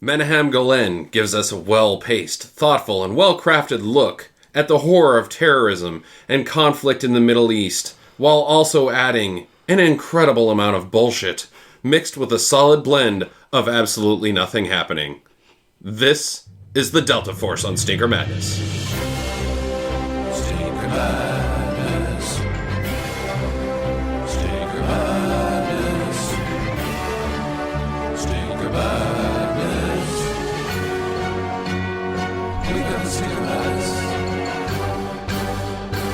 Menahem Golan gives us a well-paced, thoughtful, and well-crafted look at the horror of terrorism and conflict in the Middle East, while also adding an incredible amount of bullshit, mixed with a solid blend of absolutely nothing happening. This is the Delta Force on Stinker Madness. Stinker Madness. Stinker Madness. Stinker Madness. We got the Stinker Madness.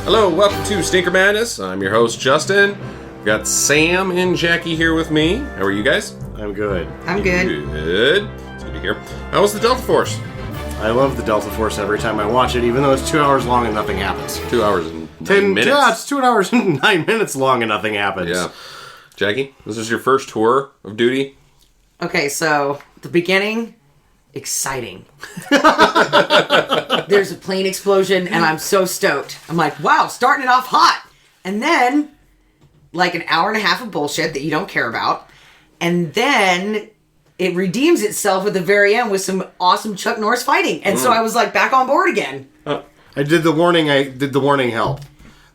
Hello, welcome to Stinker Madness. I'm your host, Justin. We've got Sam and Jackie here with me. How are you guys? I'm good. I'm good. Good. It's good to hear. How was the Delta Force? I love the Delta Force every time I watch it, even though it's 2 hours long and nothing happens. 2 hours and 9 minutes. Yeah, it's 2 hours and 9 minutes long and nothing happens. Yeah. Jackie, this is your first tour of duty? Okay, so the beginning, exciting. There's a plane explosion, and I'm so stoked. I'm like, wow, starting it off hot. And then, like an hour and a half of bullshit that you don't care about. And then it redeems itself at the very end with some awesome Chuck Norris fighting. And so I was like back on board again. I did the warning help.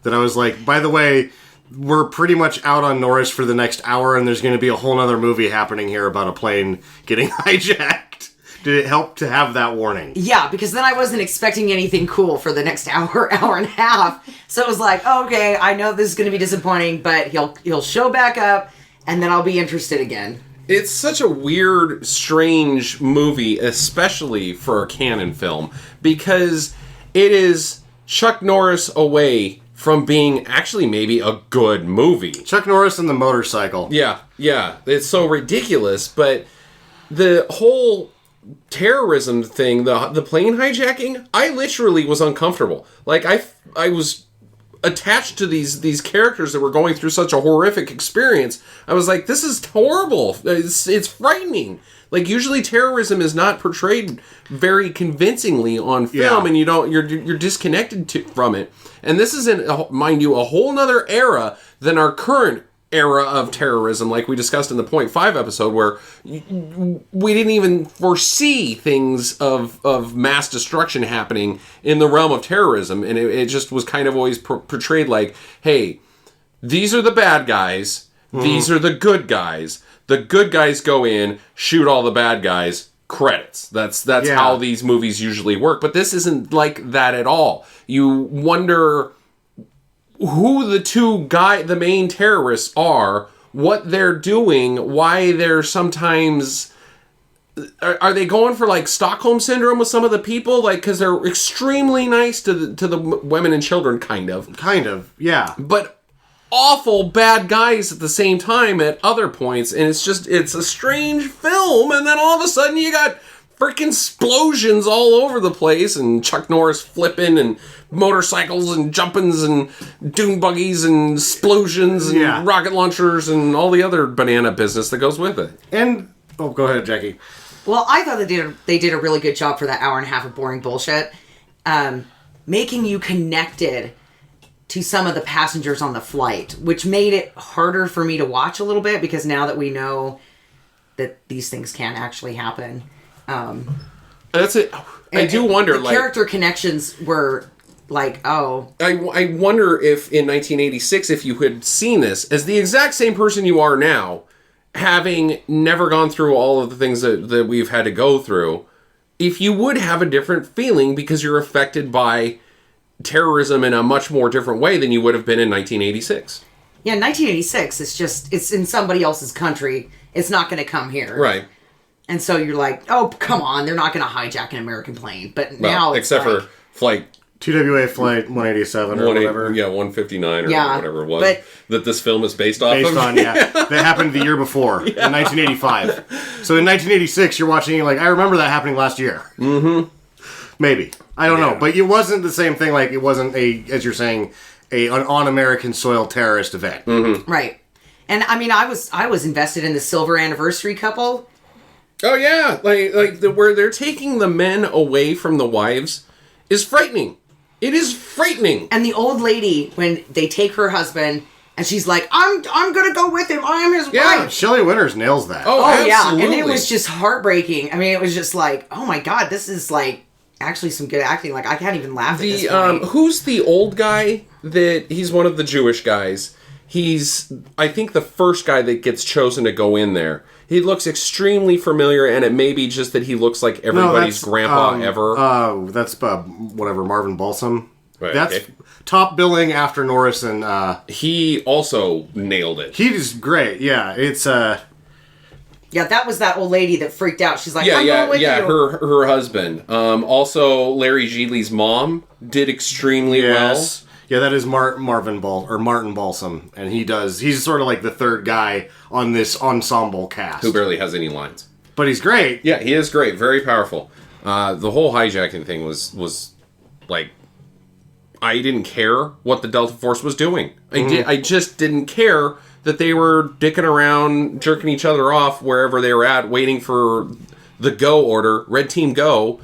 That I was like, by the way, we're pretty much out on Norris for the next hour, and there's going to be a whole other movie happening here about a plane getting hijacked. Did it help to have that warning? Yeah, because then I wasn't expecting anything cool for the next hour and a half. So it was like, oh, okay, I know this is going to be disappointing, but he'll show back up, and then I'll be interested again. It's such a weird, strange movie, especially for a canon film, because it is Chuck Norris away from being actually maybe a good movie. Chuck Norris and the motorcycle. Yeah. It's so ridiculous, but the whole terrorism thing, the plane hijacking, I literally was uncomfortable. Like, I was attached to these characters that were going through such a horrific experience. I was like, this is horrible. It's frightening. Like, usually terrorism is not portrayed very convincingly on film, and you're disconnected from it. And this is, mind you, a whole nother era than our current era of terrorism, like we discussed in the Point 5 episode, where we didn't even foresee things of mass destruction happening in the realm of terrorism, and it just was kind of always portrayed like, hey, these are the bad guys, these are the good guys. The good guys go in, shoot all the bad guys, credits. That's how these movies usually work, but this isn't like that at all. You wonder who the main terrorists are, what they're doing, why they're sometimes... Are they going for, like, Stockholm Syndrome with some of the people? Like, because they're extremely nice to the women and children, kind of. Kind of, yeah. But awful bad guys at the same time at other points, and it's a strange film, and then all of a sudden you got freaking explosions all over the place, and Chuck Norris flipping, and motorcycles, and jumpings, and dune buggies, and explosions, and rocket launchers, and all the other banana business that goes with it. And, go ahead, Jackie. Well, I thought they did a really good job for that hour and a half of boring bullshit, making you connected to some of the passengers on the flight, which made it harder for me to watch a little bit, because now that we know that these things can actually happen... That's it. I do wonder, the character connections were like, oh. I wonder if in 1986, if you had seen this as the exact same person you are now, having never gone through all of the things that we've had to go through, if you would have a different feeling because you're affected by terrorism in a much more different way than you would have been in 1986. Yeah, 1986, it's in somebody else's country. It's not going to come here. Right. And so you're like, oh, come on, they're not going to hijack an American plane. But now it's except for flight... TWA Flight 187 or whatever. Yeah, 159 or whatever it was. But, that this film is based off of. Based on, That happened the year before, in 1985. So in 1986, you're watching, you're like, I remember that happening last year. Mm-hmm. Maybe. I don't know. But it wasn't the same thing, like it wasn't as you're saying, an on-American soil terrorist event. Mm-hmm. Right. And I mean, I was invested in the silver anniversary couple. Oh yeah, where they're taking the men away from the wives is frightening. It is frightening. And the old lady, when they take her husband And she's like, I'm gonna go with him. I am his Yeah, wife. Shelley Winters nails that. Oh, Oh yeah, absolutely. and it was just heartbreaking. I mean, it was just like, oh my god, this is like actually some good acting. Like I can't even laugh at this point. Who's the old guy that he's one of the Jewish guys? He's, I think, the first guy that gets chosen to go in there. He looks extremely familiar, and it may be just that he looks like everybody's grandpa ever. That's whatever, Marvin Balsam. Right, That's okay. top billing after Norris, and He also nailed it. he's great. Yeah, it's Yeah, that was that old lady that freaked out. She's like, Yeah, I'm going with you. her husband. Also, Larry Geely's mom did extremely yes. Yeah, that is Martin Balsam, and he's sort of like the third guy on this ensemble cast. well. Who barely has any lines. But he's great. Yeah, he is great. Very powerful. The whole hijacking thing was like, I didn't care what the Delta Force was doing. I just didn't care that they were dicking around, jerking each other off wherever they were at, waiting for the go order, red team go.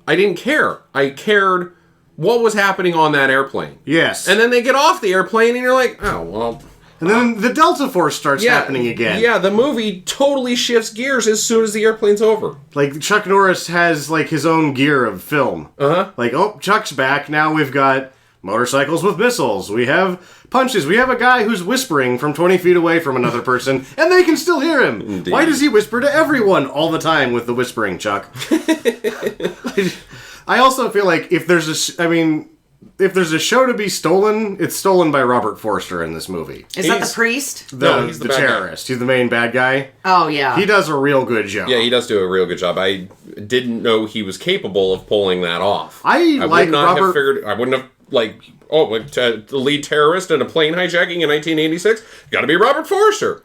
I didn't care. I cared what was happening on that airplane. Yes. And then they get off the airplane and you're like, oh, well. And then the Delta Force starts happening again. Yeah, the movie totally shifts gears as soon as the airplane's over. Like, Chuck Norris has, like, his own gear of film. Uh-huh. Like, oh, Chuck's back. Now we've got motorcycles with missiles. We have punches. We have a guy who's whispering from 20 feet away from another person, and they can still hear him. Indeed. Why does he whisper to everyone all the time with the whispering, Chuck? I also feel like if there's a show to be stolen, it's stolen by Robert Forster in this movie. Is that the priest? No, he's the bad guy. terrorist. He's the main bad guy. Oh yeah. He does a real good job. Yeah, he does do a real good job. I didn't know he was capable of pulling that off. I like would not have Robert- figured. I wouldn't have the lead terrorist in a plane hijacking in 1986. Got to be Robert Forster.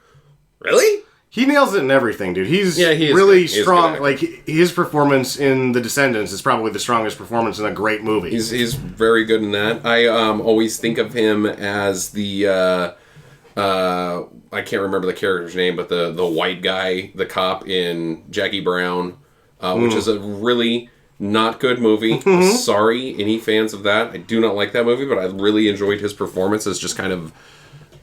Really? He nails it in everything, dude. He is really really good. He is strong. good Like, his performance in The Descendants is probably the strongest performance in a great movie. He's very good in that. I always think of him as the I can't remember the character's name, but the white guy, the cop in Jackie Brown, which is a really not good movie. Sorry, any fans of that. I do not like that movie, but I really enjoyed his performance as just kind of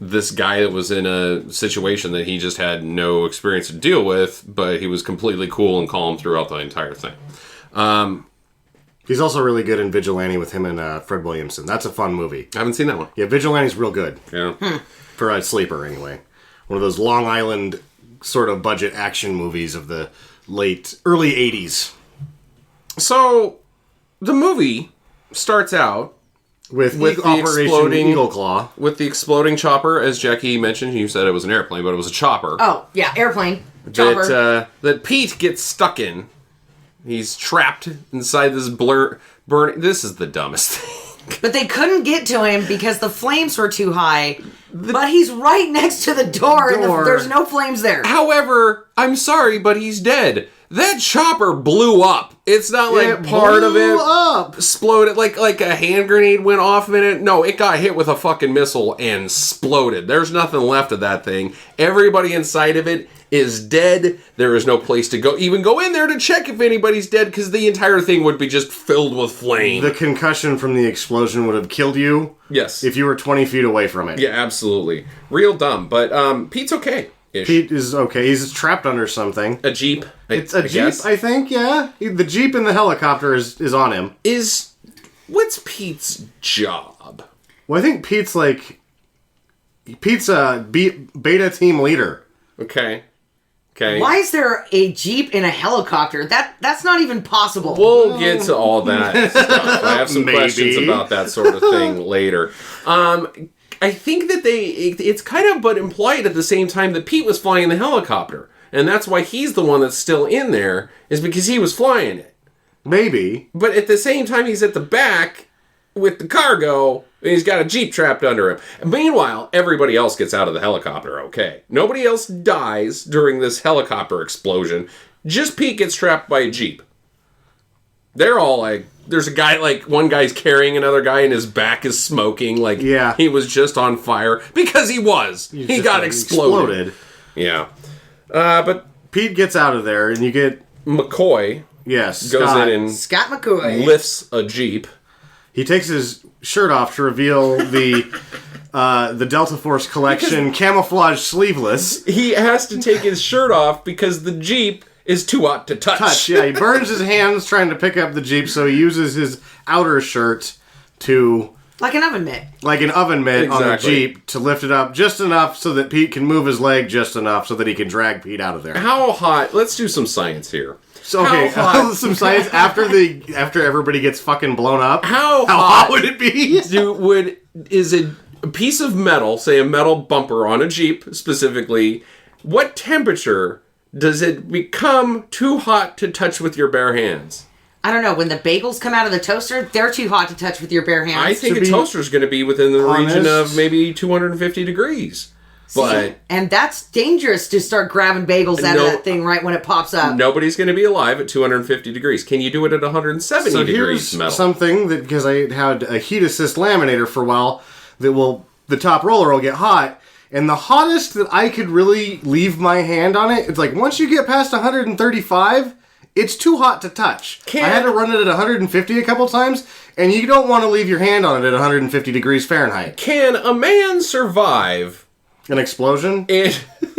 this guy that was in a situation that he just had no experience to deal with, but he was completely cool and calm throughout the entire thing. He's also really good in Vigilante with him and Fred Williamson. That's a fun movie. I haven't seen that one. Yeah, Vigilante's real good. Yeah. For a sleeper, anyway. One of those Long Island sort of budget action movies of the early 80s. So, the movie starts out With the Operation exploding Eagle Claw. with the exploding chopper, as Jackie mentioned. You said it was an airplane, but it was a chopper. Oh yeah, airplane. Chopper. That Pete gets stuck in. He's trapped inside this burning. This is the dumbest thing. But they couldn't get to him because the flames were too high. But he's right next to the door. And there's no flames there. However, I'm sorry, but he's dead. That chopper blew up. It's not like part of it exploded, like a hand grenade went off in it. No, it got hit with a fucking missile and exploded. There's nothing left of that thing. Everybody inside of it is dead. There is no place to go in there to check if anybody's dead, because the entire thing would be just filled with flame. The concussion from the explosion would have killed you. Yes. If you were 20 feet away from it. Yeah, absolutely. Real dumb, but Pete's okay. Pete is okay. He's trapped under something. A Jeep. It's a I Jeep, guess. I think, yeah. The Jeep and the helicopter is on him. What's Pete's job? Well, I think Pete's a beta team leader. Okay. Why is there a Jeep and a helicopter? That's not even possible. We'll get to all that stuff. I have some Maybe. questions about that sort of thing later. I think that it's kind of but implied at the same time that Pete was flying the helicopter. And that's why he's the one that's still in there, is because he was flying it. Maybe. But at the same time, he's at the back with the cargo, and he's got a Jeep trapped under him. And meanwhile, everybody else gets out of the helicopter okay. Nobody else dies during this helicopter explosion. Just Pete gets trapped by a Jeep. They're all like, there's a guy, one guy's carrying another guy and his back is smoking, he was just on fire. Because he was. He got exploded. Yeah. But Pete gets out of there, and you get... McCoy Yes, goes Scott. in and Scott McCoy lifts a Jeep. He takes his shirt off to reveal the the Delta Force collection, camouflage sleeveless. He has to take his shirt off because the Jeep is too hot to touch. Yeah, he burns his hands trying to pick up the Jeep, so he uses his outer shirt to... Like an oven mitt. Like an oven mitt on the Exactly. Jeep to lift it up just enough so that Pete can move his leg just enough so that he can drag Pete out of there. How hot? Let's do some science here. So, okay, How hot? some science after everybody gets fucking blown up. How hot would it be? Is a piece of metal, say a metal bumper on a Jeep specifically, what temperature does it become too hot to touch with your bare hands? I don't know. When the bagels come out of the toaster, they're too hot to touch with your bare hands. I think To a be toaster is going to be within the region honest- of maybe 250 degrees. But And that's dangerous to start grabbing bagels out of No. that thing right when it pops up. nobody's going to be alive at 250 degrees. Can you do it at 170 So degrees here's metal? something that, because I had a heat assist laminator for a while, the top roller will get hot, and the hottest that I could really leave my hand on it, it's like once you get past 135, it's too hot to touch. I had to run it at 150 a couple times, and you don't want to leave your hand on it at 150 degrees Fahrenheit. Can a man survive An explosion in,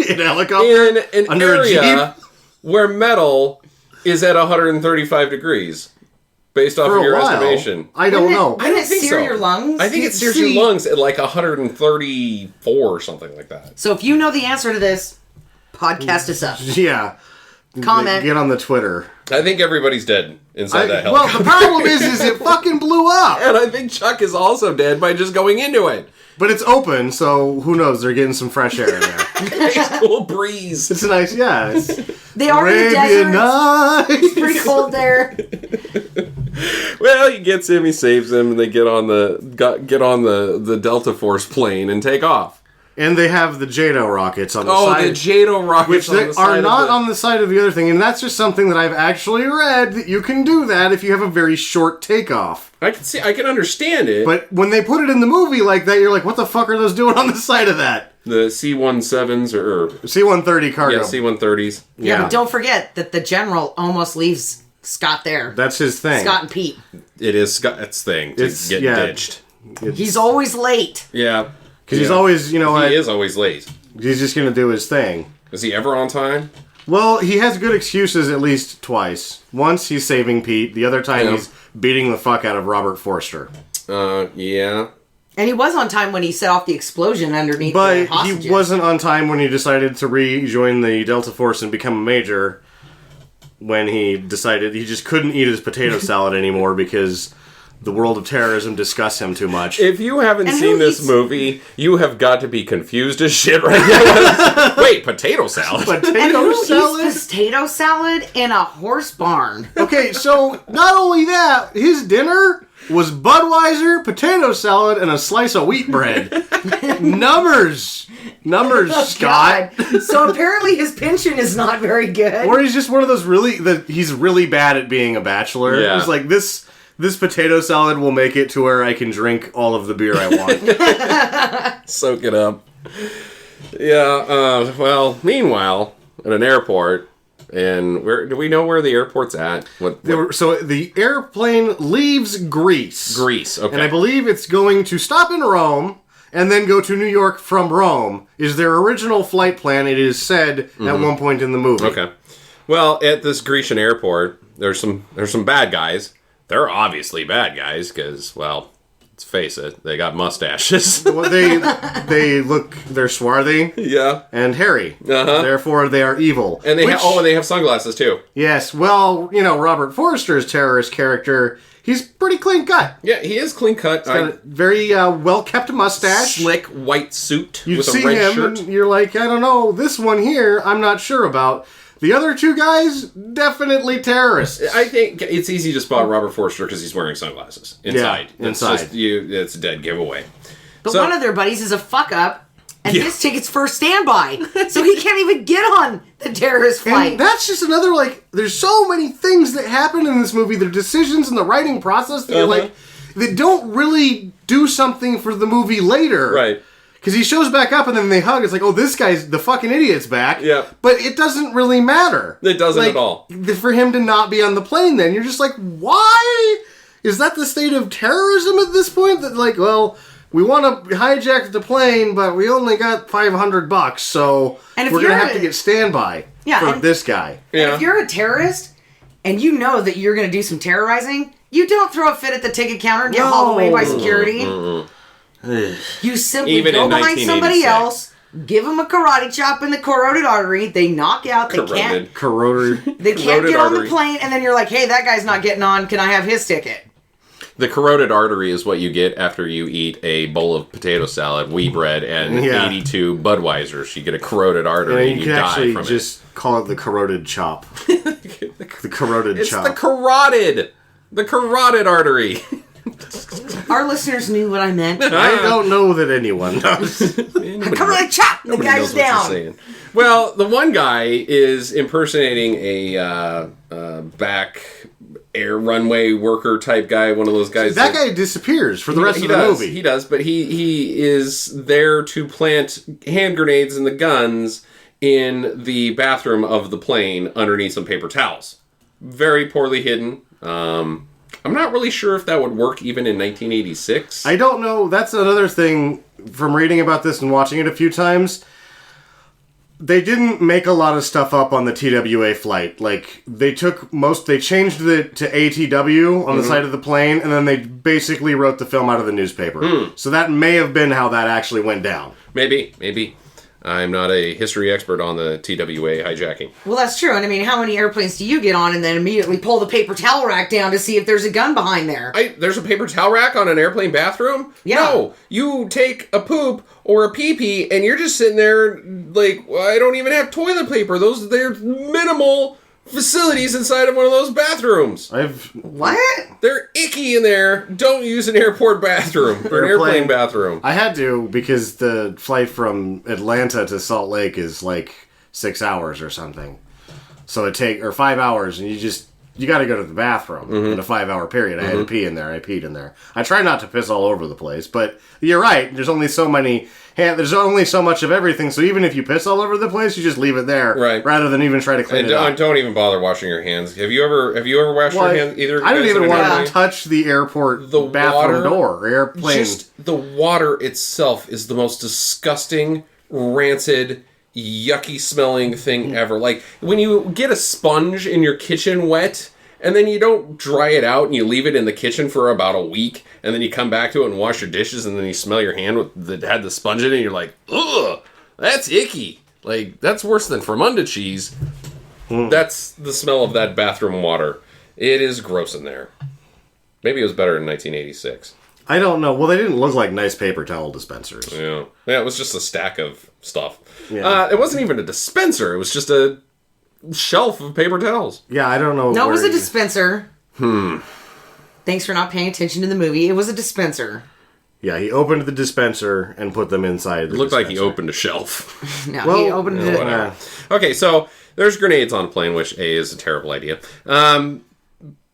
in a helicopter in an under a area Jeep? where metal is at 135 degrees? Based off For of a your while. estimation. I don't know. Wouldn't it sear your lungs? I think it sears See- your lungs at like 134 or something like that. So if you know the answer to this, podcast us up. Yeah. Comment. Get on the Twitter. I think everybody's dead inside that Well, helicopter. the problem is it fucking blew up. And I think Chuck is also dead by just going into it. But it's open, so who knows? They're getting some fresh air in there. Nice cool breeze. It's a nice, yeah. It's They are in the Arabian desert. It's Nights. pretty cold there. Well, he gets him, he saves him, and they get on the Delta Force plane and take off. And they have the JATO rockets on the Oh, side. the JATO rockets which on they the side are of not the- on the side of the other thing. And that's just something that I've actually read, that you can do that if you have a very short takeoff. I can understand it. But when they put it in the movie like that, you're like, what the fuck are those doing on the side of that? the C-17s or C-130 cargo. yeah, C-130s. Yeah, but don't forget that the general almost leaves Scott there. That's his thing. Scott and Pete. It is Scott's thing to It's- get yeah. ditched. He's always late. Yeah. Because he's always, you know what, He is always late. he's just going to do his thing. Is he ever on time? Well, he has good excuses at least twice. Once he's saving Pete, the other time Yeah. he's beating the fuck out of Robert Forster. Yeah. And he was on time when he set off the explosion underneath the But hostages. he wasn't on time when he decided to rejoin the Delta Force and become a major. When he decided he just couldn't eat his potato salad anymore because the world of terrorism disgusts him too much. If you haven't And seen who this eats- movie, you have got to be confused as shit right now. Wait, potato salad? and Potato who eats salad? potato salad in a horse barn? Okay, so not only that, his dinner was Budweiser, potato salad, and a slice of wheat bread. Numbers, Scott. God. So apparently his pension is not very good. Or he's just one of those he's really bad at being a bachelor. Yeah. He's like, this potato salad will make it to where I can drink all of the beer I want. Soak it up. Yeah, well, meanwhile, at an airport, and where do we know where the airport's at? So the airplane leaves Greece. Greece, okay. And I believe it's going to stop in Rome and then go to New York from Rome, is their original flight plan, it is said at one point in the movie. Okay. Well, at this Grecian airport, there's some bad guys. They're obviously bad guys because, well, let's face it, they got mustaches. Well, they're swarthy Yeah. and hairy. Uh-huh. Therefore, they are evil. And they Which- and they have sunglasses too. Yes, well, Robert Forster's terrorist character, he's pretty clean cut. Yeah, he is clean cut. Got a very well-kept mustache. Slick white suit You with see a red him, shirt. and you're like, I don't know, this one here, I'm not sure about. The other two guys, definitely terrorists. I think it's easy to spot Robert Forster because he's wearing sunglasses inside. Yeah, It's inside. just it's a dead giveaway. But So- one of their buddies is a fuck up, and Yeah. his ticket's for standby, so he can't even get on the terrorist flight. And that's just another, there's so many things that happen in this movie, the decisions and the writing process that you're that don't really do something for the movie later. Right. Because he shows back up and then they hug. It's like, oh, this guy's the fucking idiot's back. Yeah. But it doesn't really matter. It doesn't at all. For him to not be on the plane then. You're just like, why? Is that the state of terrorism at this point? That we want to hijack the plane, but we only got $500, so And if we're going to you're have to get standby for this guy. And if you're a terrorist and you know that you're going to do some terrorizing, you don't throw a fit at the ticket counter and get hauled away by security. You simply Even go in behind somebody 1986. else, give them a karate chop in the carotid artery, they knock out, they can't Corroded. get Carotid on the artery. plane, and then you're like, hey, that guy's not getting on, can I have his ticket? The carotid artery is what you get after you eat a bowl of potato salad, whee bread, and 82 Budweisers. You get a carotid artery and you you can die actually from just call it the carotid chop. The carotid It's chop. the carotid. The carotid artery. Our listeners knew what I meant. I don't know that anyone does. Karate chop! The Nobody guy's knows what you're down. saying. Well, the one guy is impersonating a back air runway worker type guy, one of those guys. That guy disappears for the rest of the movie. He does, but he is there to plant hand grenades and the guns in the bathroom of the plane underneath some paper towels. Very poorly hidden. I'm not really sure if that would work even in 1986. I don't know. That's another thing from reading about this and watching it a few times. They didn't make a lot of stuff up on the TWA flight. Like, they changed it to ATW on the side of the plane, and then they basically wrote the film out of the newspaper. So that may have been how that actually went down. Maybe. I'm not a history expert on the TWA hijacking. Well, that's true. And I mean, how many airplanes do you get on and then immediately pull the paper towel rack down to see if there's a gun behind there? There's a paper towel rack on an airplane bathroom? Yeah. No, you take a poop or a pee-pee and you're just sitting there like, well, I don't even have toilet paper. They're minimal facilities inside of one of those bathrooms. What? They're icky in there. Don't use an airport bathroom or an airplane bathroom. I had to because the flight from Atlanta to Salt Lake is like 6 hours or something. So or 5 hours, and you got to go to the bathroom in a 5 hour period. I had to pee in there. I peed in there. I try not to piss all over the place, but you're right. There's only so much of everything. So even if you piss all over the place, you just leave it there, Right. rather than even try to clean And it up. don't even bother washing your hands. Have you ever washed your hands? Either. I don't guys even in want an to touch the airport The bathroom water- door or airplane. Just the water itself is the most disgusting, rancid, yucky smelling thing ever. Like when you get a sponge in your kitchen wet and then you don't dry it out and you leave it in the kitchen for about a week and then you come back to it and wash your dishes and then you smell your hand that had the sponge in it and you're like, ugh, that's icky. Like, that's worse than Fremunda cheese. That's the smell of that bathroom water. It is gross in there. Maybe it was better in 1986. I don't know. Well, they didn't look like nice paper towel dispensers. Yeah, it was just a stack of stuff. Yeah. It wasn't even a dispenser. It was just a shelf of paper towels. Yeah, I don't know. No, it was where a dispenser. Thanks for not paying attention to the movie. It was a dispenser. Yeah, he opened the dispenser and put them inside. It looked like he opened a shelf. No, Well, he opened it. Whatever. Okay, so there's grenades on a plane, which A is a terrible idea.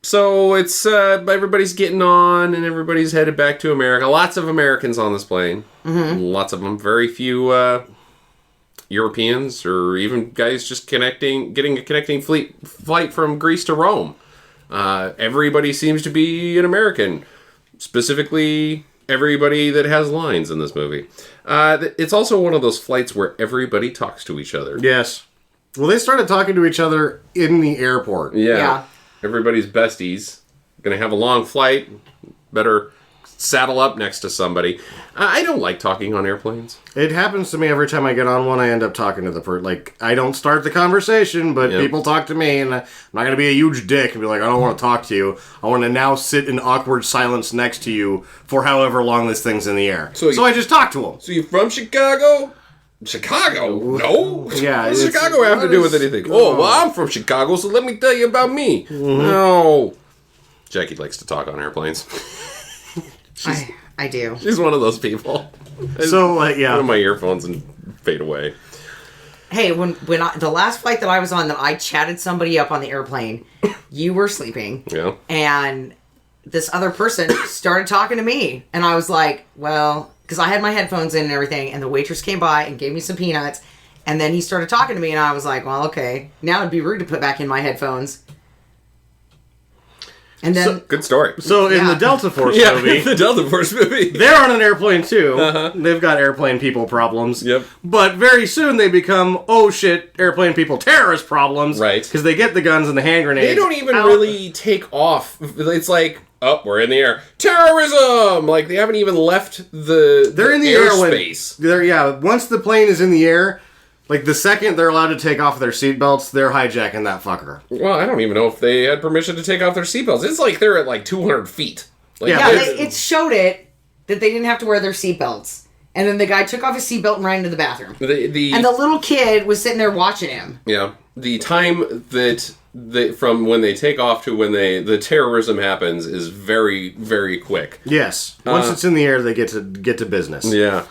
So it's everybody's getting on and everybody's headed back to America. Lots of Americans on this plane. Lots of them. Very few Europeans or even guys just getting a connecting flight from Greece to Rome. Everybody seems to be an American. Specifically, everybody that has lines in this movie. It's also one of those flights where everybody talks to each other. Yes. Well, they started talking to each other in the airport. Yeah. Everybody's besties. Gonna have a long flight. Better saddle up next to somebody. I don't like talking on airplanes. It happens to me every time I get on one. I end up talking to the person. Like, I don't start the conversation, but people talk to me, and I'm not going to be a huge dick and be like, I don't want to talk to you. I want to now sit in awkward silence next to you for however long this thing's in the air. So I just talk to them. So you from Chicago? Chicago? No. Yeah, What does it's- Chicago have to do with what is- anything? Oh, well, I'm from Chicago, so let me tell you about me. No. Jackie likes to talk on airplanes. I do. She's one of those people. So, Put yeah. on my earphones and fade away. Hey, when the last flight that I was on, that I chatted somebody up on the airplane, you were sleeping, Yeah. and this other person started talking to me, and I was like, well, because I had my headphones in and everything, and the waitress came by and gave me some peanuts, and then he started talking to me, and I was like, well, okay, now it'd be rude to put back in my headphones. And then Good story. So in Yeah. the Delta Force Yeah, movie, the Delta Force movie. they're on an airplane too. They've got airplane people problems. Yep. But very soon they become, oh shit, airplane people terrorist problems. Right. Because they get the guns and the hand grenades. They don't even out. really take off. It's like, oh, we're in the air. Terrorism! Like, they haven't even left They're in the air when airspace. once the plane is in the air, like the second they're allowed to take off their seatbelts, they're hijacking that fucker. Well, I don't even know if they had permission to take off their seatbelts. It's like they're at like 200 feet. Like, Yeah, yeah, it's- it showed it that they didn't have to wear their seatbelts. And then the guy took off his seatbelt and ran into the bathroom. And the little kid was sitting there watching him. Yeah, the time that from when they take off to when the terrorism happens is very, very quick. Yes. Once it's in the air, they get to business. Yeah.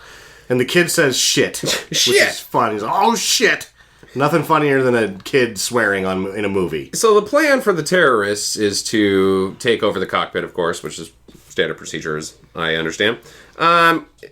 And the kid says shit. Which Shit. is fun. He's like, oh shit. Nothing funnier than a kid swearing in a movie. So the plan for the terrorists is to take over the cockpit, of course, which is standard procedure, as I understand,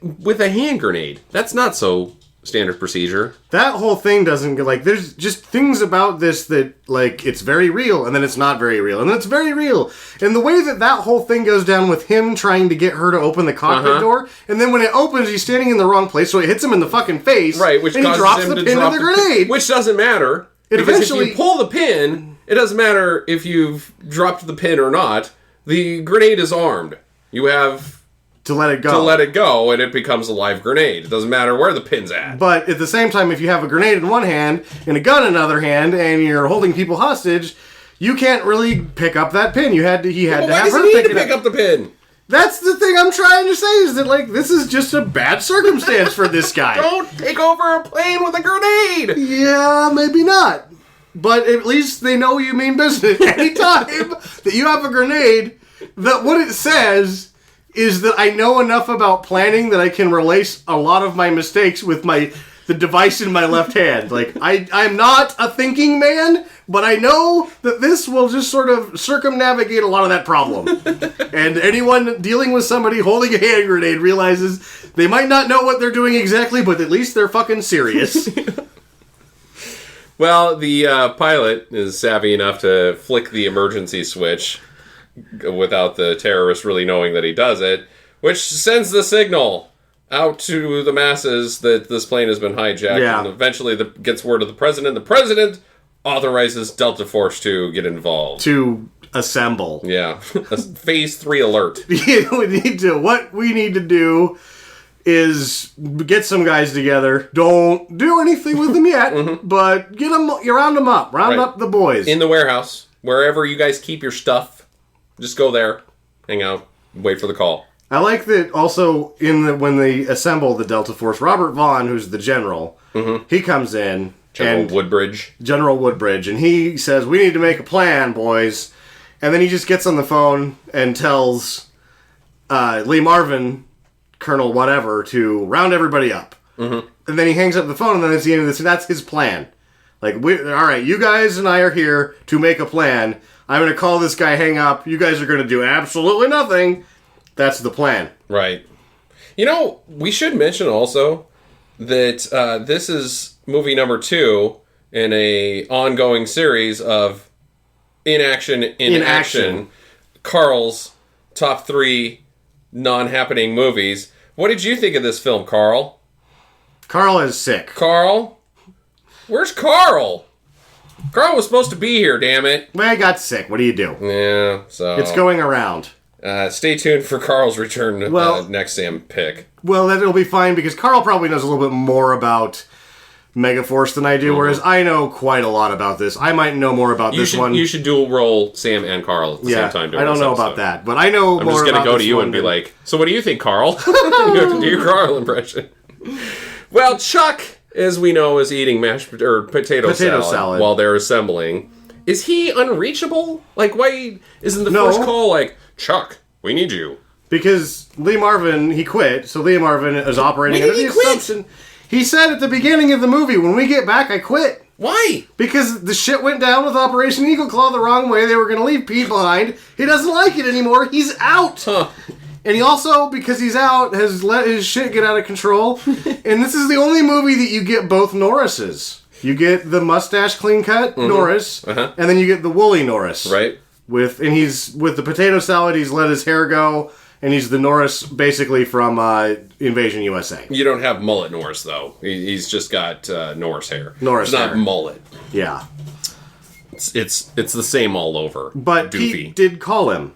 with a hand grenade. That's not so standard procedure. That whole thing doesn't get, like, there's just things about this that, like, it's very real, and then it's not very real, and then it's very real. And the way that whole thing goes down with him trying to get her to open the cockpit door, and then when it opens, he's standing in the wrong place, so it hits him in the fucking face, Right, which and he causes drops him the to pin drop of the grenade. which doesn't matter. It Because eventually- if you pull the pin, it doesn't matter if you've dropped the pin or not. The grenade is armed. You have to let it go. to let it go, and it becomes a live grenade. It doesn't matter where the pin's at. But at the same time, if you have a grenade in one hand and a gun in another hand, and you're holding people hostage, you can't really pick up that pin. He had to Why have does her he need pick to it pick up the pin? That's the thing I'm trying to say, is that, like, this is just a bad circumstance for this guy. Don't take over a plane with a grenade! Yeah, maybe not. But at least they know you mean business. Anytime that you have a grenade, that what it says is that I know enough about planning that I can relate a lot of my mistakes with the device in my left hand. Like, I'm not a thinking man, but I know that this will just sort of circumnavigate a lot of that problem. And anyone dealing with somebody holding a hand grenade realizes they might not know what they're doing exactly, but at least they're fucking serious. Well, the pilot is savvy enough to flick the emergency switch without the terrorist really knowing that he does it, which sends the signal out to the masses that this plane has been hijacked, Yeah. and eventually gets word to the president. The president authorizes Delta Force to get involved. To assemble. Yeah. A Phase 3 alert. What we need to do is get some guys together. Don't do anything with them yet, but you round them up. Round Right. up the boys. In the warehouse, wherever you guys keep your stuff, just go there, hang out, wait for the call. I like that also when they assemble the Delta Force, Robert Vaughn, who's the general, he comes in. General and Woodbridge. General Woodbridge, and he says, we need to make a plan, boys. And then he just gets on the phone and tells Lee Marvin, Colonel whatever, to round everybody up. And then he hangs up the phone, and then it's the end of this, and that's his plan. Like, all right, you guys and I are here to make a plan. I'm going to call this guy, hang up. You guys are going to do absolutely nothing. That's the plan. Right. You know, we should mention also that this is movie number 2 in a ongoing series of Inaction in Action. Carl's top 3 non-happening movies. What did you think of this film, Carl? Carl is sick. Carl? Where's Carl? Carl was supposed to be here, damn it. Well, I got sick. What do you do? Yeah, so... It's going around. stay tuned for Carl's return Well- next Sam pick. Well, then it'll be fine, because Carl probably knows a little bit more about Megaforce than I do, whereas I know quite a lot about this. I might know more about this one. You should dual roll Sam and Carl at the same time. I don't know about that, but I know I'm more just going about to go this to you one and be than- like, so what do you think, Carl? You have to do your Carl impression. Well, Chuck, as we know, is eating potato salad while they're assembling. Is he unreachable? Like, why isn't the first call like, Chuck, we need you? Because Lee Marvin, he quit, so Lee Marvin is operating When under did the he quit? assumption... He said at the beginning of the movie, when we get back, I quit. Why? Because the shit went down with Operation Eagle Claw the wrong way. They were going to leave Pete behind. He doesn't like it anymore. He's out. Huh. And he also, because he's out, has let his shit get out of control. And this is the only movie that you get both Norrises. You get the mustache clean cut Norris, and then you get the woolly Norris. Right. and he's with the potato salad. He's let his hair go, and he's the Norris basically from Invasion USA. You don't have mullet Norris though. He's just got Norris hair. Norris it's not hair. mullet. Yeah, It's the same all over. but Doofy. Pete did call him.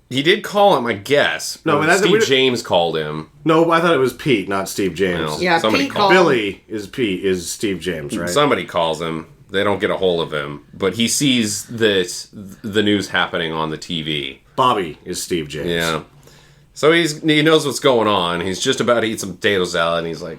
He did call him, I guess. No, Or but Steve James called him. No, I thought it was Pete, not Steve James. Well, Yeah, somebody Pete called called- Billy is Steve James, right? Somebody calls him. They don't get a hold of him, but he sees the news happening on the TV. Bobby is Steve James. Yeah. So he knows what's going on. He's just about to eat some potato salad, and he's like,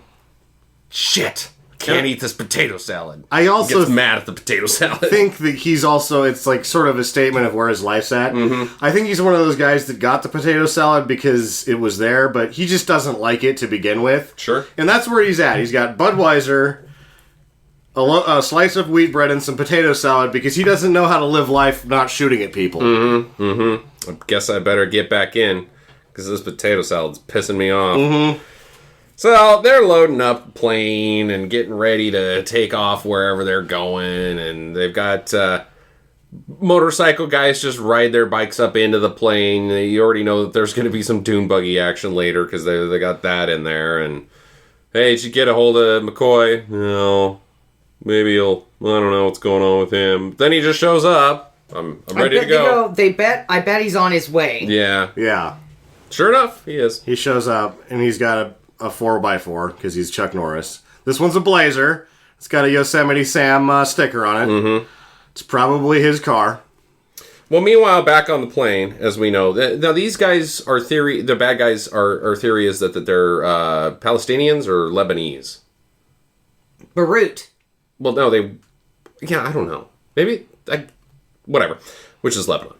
"Shit, can't eat this potato salad." I also gets mad at the potato salad. I think that he's also, it's like sort of a statement of where his life's at. Mm-hmm. I think he's one of those guys that got the potato salad because it was there, but he just doesn't like it to begin with. Sure. And that's where he's at. He's got Budweiser, a slice of wheat bread, and some potato salad because he doesn't know how to live life not shooting at people. I guess I better get back in because this potato salad's pissing me off. Mm-hmm. So they're loading up the plane and getting ready to take off wherever they're going, and they've got motorcycle guys just ride their bikes up into the plane. You already know that there's going to be some dune buggy action later because they got that in there. And hey, did you get a hold of McCoy? No, maybe I don't know what's going on with him. Then he just shows up. I'm ready to go. I bet he's on his way. Yeah, Yeah. sure enough, he is. He shows up, and he's got a 4x4 because he's Chuck Norris. This one's a Blazer. It's got a Yosemite Sam sticker on it. Mm-hmm. It's probably his car. Well, meanwhile, back on the plane, as we know, now these guys are theory. The bad guys are theory is that they're Palestinians or Lebanese. Beirut. Well, no, I don't know. Maybe whatever. Which is Lebanon.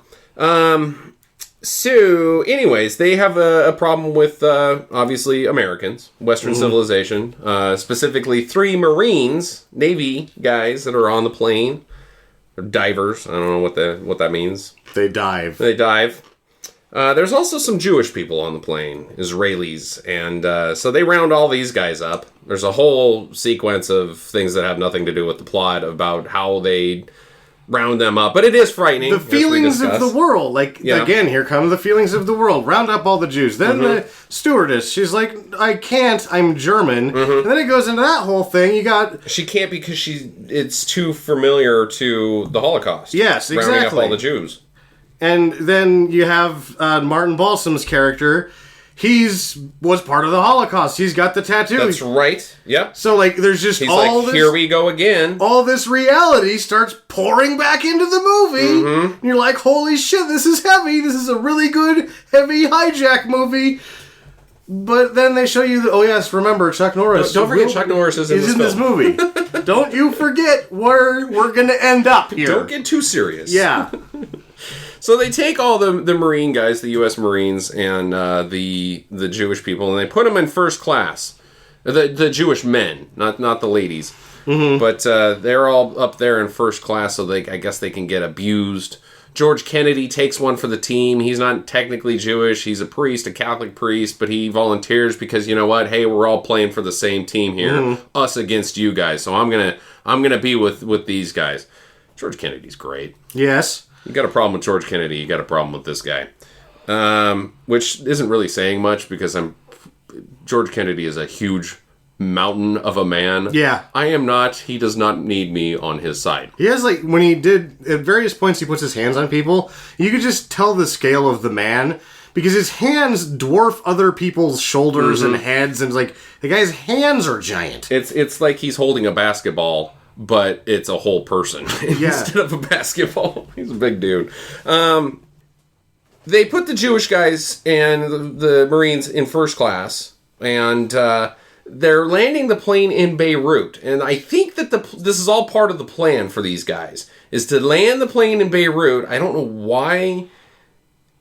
So, anyways, they have a problem with obviously Americans, Western civilization, specifically 3 Marines, Navy guys that are on the plane. They're divers. I don't know what that means. They dive. They dive. There's also some Jewish people on the plane, Israelis, and so they round all these guys up. There's a whole sequence of things that have nothing to do with the plot about how they round them up, but it is frightening. The feelings of the world. Again, here come the feelings of the world. Round up all the Jews. Then the stewardess, she's like, I can't, I'm German. And then it goes into that whole thing. You got... She can't because it's too familiar to the Holocaust. Yes, exactly. Rounding up all the Jews. And then you have Martin Balsam's character. Was part of the Holocaust. He's got the tattoo. That's right. Yep. So, there's just He's all this... here we go again. All this reality starts pouring back into the movie. And you're like, holy shit, this is heavy. This is a really good, heavy hijack movie. But then they show you, remember, Chuck Norris. Don't forget Chuck Norris is in this movie. Don't you forget where we're going to end up here. Don't get too serious. Yeah. So they take all the Marine guys, the U.S. Marines, and the Jewish people, and they put them in first class. The Jewish men, not the ladies. But they're all up there in first class, so I guess they can get abused. George Kennedy takes one for the team. He's not technically Jewish. He's a priest, a Catholic priest, but he volunteers because, you know what? Hey, we're all playing for the same team here. Us against you guys. So I'm gonna be with these guys. George Kennedy's great. Yes. You got a problem with George Kennedy, you got a problem with this guy. Which isn't really saying much because George Kennedy is a huge mountain of a man. Yeah. I am not. He does not need me on his side. He has, when he did, at various points he puts his hands on people, you could just tell the scale of the man, because his hands dwarf other people's shoulders and heads, and the guy's hands are giant. It's like he's holding a basketball, but it's a whole person instead of a basketball. He's a big dude. They put the Jewish guys and the Marines in first class, and they're landing the plane in Beirut. And I think that this is all part of the plan for these guys, is to land the plane in Beirut. I don't know why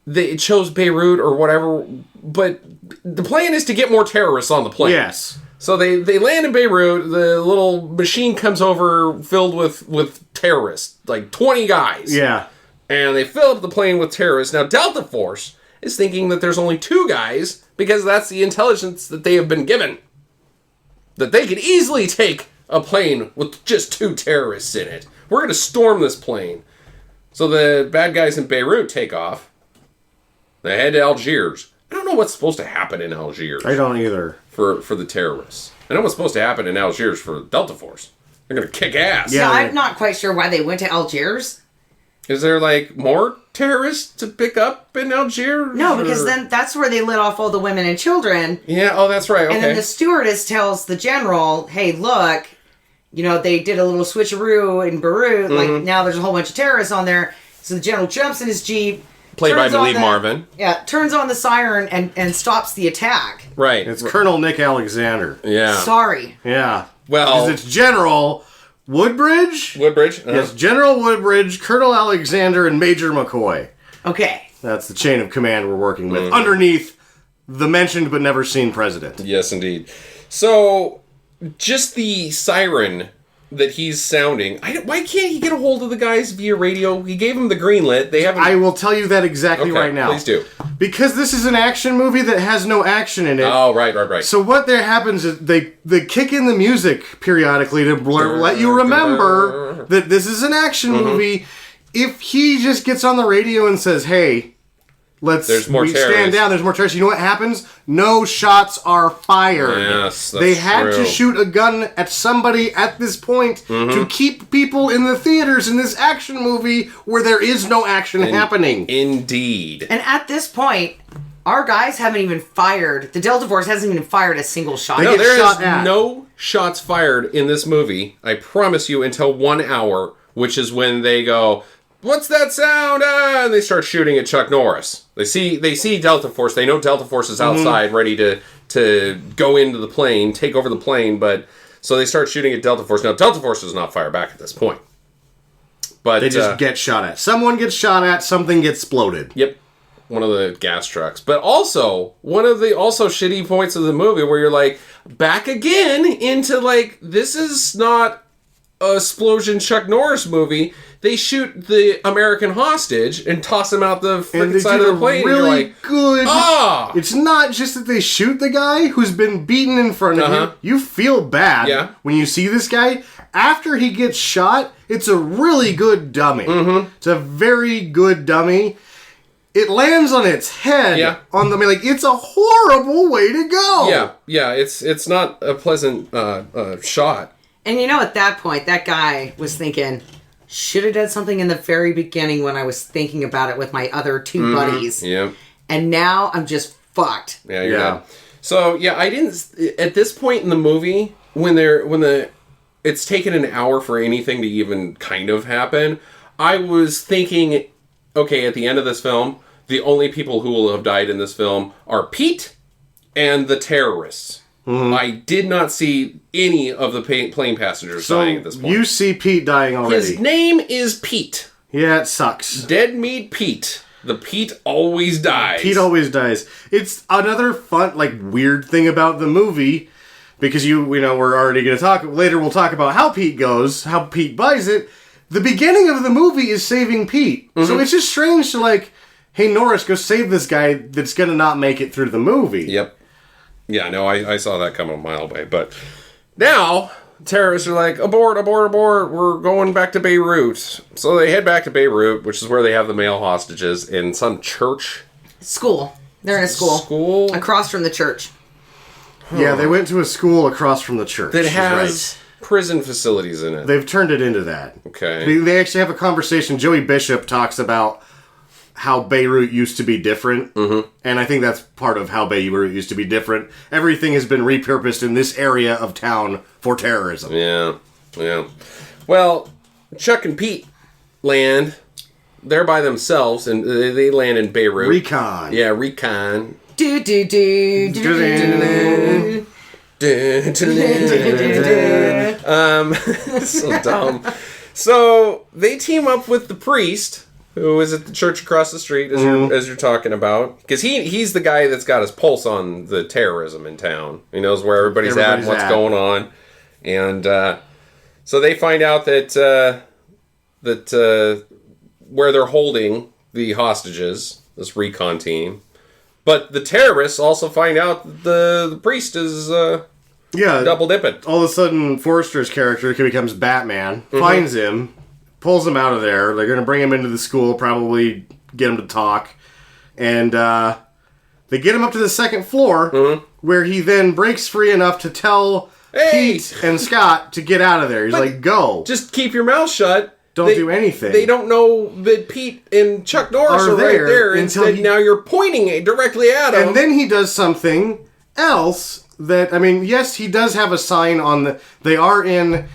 they chose Beirut or whatever, but the plan is to get more terrorists on the plane. Yes. So they land in Beirut. The little machine comes over filled with terrorists, 20 guys. Yeah. And they fill up the plane with terrorists. Now, Delta Force is thinking that there's only 2 guys because that's the intelligence that they have been given. That they could easily take a plane with just 2 terrorists in it. We're going to storm this plane. So the bad guys in Beirut take off. They head to Algiers. I don't know what's supposed to happen in Algiers. I don't either. For the terrorists. I know what's supposed to happen in Algiers for Delta Force. They're going to kick ass. Yeah, Yeah. I'm not quite sure why they went to Algiers. Is there, like, more terrorists to pick up in Algiers? No, because or- then that's where they let off all the women and children. Yeah, oh, that's right, okay. And then the stewardess tells the general, hey, look, you know, they did a little switcheroo in Beirut. Like, now there's a whole bunch of terrorists on there. So the general jumps in his Jeep. Played by, I turns on believe, the- Marvin. Yeah, turns on the siren and stops the attack. Right. It's Colonel Nick Alexander. Yeah. Sorry. Yeah. Well- Because it's General Woodbridge? Woodbridge? Yes, General Woodbridge, Colonel Alexander, and Major McCoy. Okay. That's the chain of command we're working with. Underneath the mentioned but never seen president. Yes, indeed. So, just the siren that he's sounding. Why can't he get a hold of the guys via radio? He gave them the green lit. They haven't. I will tell you that exactly right now. Please do. Because this is an action movie that has no action in it. Oh, right. So what there happens is they kick in the music periodically to let you remember that this is an action movie. If he just gets on the radio and says, "Hey, There's more stand terrorists." down. There's more terrorists." You know what happens? No shots are fired. Yes, that's they had true. to shoot a gun at somebody at this point to keep people in the theaters in this action movie where there is no action happening. Indeed. And at this point, our guys haven't even fired. The Delta Force hasn't even fired a single shot. They No, get there shot is at. no shots fired in this movie. I promise you, until 1 hour, which is when they go, "What's that sound?" And they start shooting at Chuck Norris. They see Delta Force. They know Delta Force is outside, ready to go into the plane, take over the plane. But so they start shooting at Delta Force. Now Delta Force does not fire back at this point. But They just get shot at. Someone gets shot at. Something gets exploded. Yep. One of the gas trucks. But also, one of the also shitty points of the movie where you're like, back again into like, this is not a explosion Chuck Norris movie. They shoot the American hostage and toss him out the And freaking they side did of a the plane. really and you're like, good. ah! It's not just that they shoot the guy who's been beaten in front of Uh-huh. you. You feel bad Yeah. when you see this guy. After he gets shot, it's a really good dummy. It's a very good dummy. It lands on its head. Yeah. It's a horrible way to go. Yeah, it's not a pleasant shot. And you know, at that point, that guy was thinking, should have done something in the very beginning when I was thinking about it with my other two buddies. Yeah. And now I'm just fucked. Yeah, you're Yeah. done. So yeah, I didn't at this point in the movie when it's taken an hour for anything to even kind of happen. I was thinking, okay, at the end of this film, the only people who will have died in this film are Pete and the terrorists. I did not see any of the plane passengers So dying at this point. you see Pete dying already. His name is Pete. Yeah, it sucks. Dead Meat Pete. The Pete always dies. Pete always dies. It's another fun, weird thing about the movie, because we're already going to talk, later we'll talk about how Pete goes, how Pete buys it. The beginning of the movie is saving Pete. So it's just strange to hey Norris, go save this guy that's going to not make it through the movie. Yep. Yeah, no, I saw that coming a mile away. But now, terrorists are like, abort, abort, abort, we're going back to Beirut. So they head back to Beirut, which is where they have the male hostages in some church. School. They're in a school. School? Across from the church. Yeah, they went to a school across from the church. That She's has prison facilities in it. They've turned it into that. Okay. They actually have a conversation. Joey Bishop talks about how Beirut used to be different. And I think that's part of how Beirut used to be different. Everything has been repurposed in this area of town for terrorism. Yeah. Well, Chuck and Pete land. They're by themselves, and they land in Beirut. Recon. Yeah, recon. Do do do do do. So dumb. So they team up with the priest, who is at the church across the street, as you're talking about, because he's the guy that's got his pulse on the terrorism in town. He knows where everybody's at, and what's going on, and so they find out that where they're holding the hostages, this recon team. But the terrorists also find out that the priest is Yeah. double dipping. All of a sudden, Forrester's character becomes Batman, finds him, pulls him out of there. They're going to bring him into the school, probably get him to talk. And they get him up to the second floor, where he then breaks free enough to tell Pete and Scott to get out of there. He's like, go. Just keep your mouth shut. Don't do anything. They don't know that Pete and Chuck Norris are right there. Instead, now you're pointing it directly at him. And then he does something else that, I mean, yes, he does have a sign on the... They are in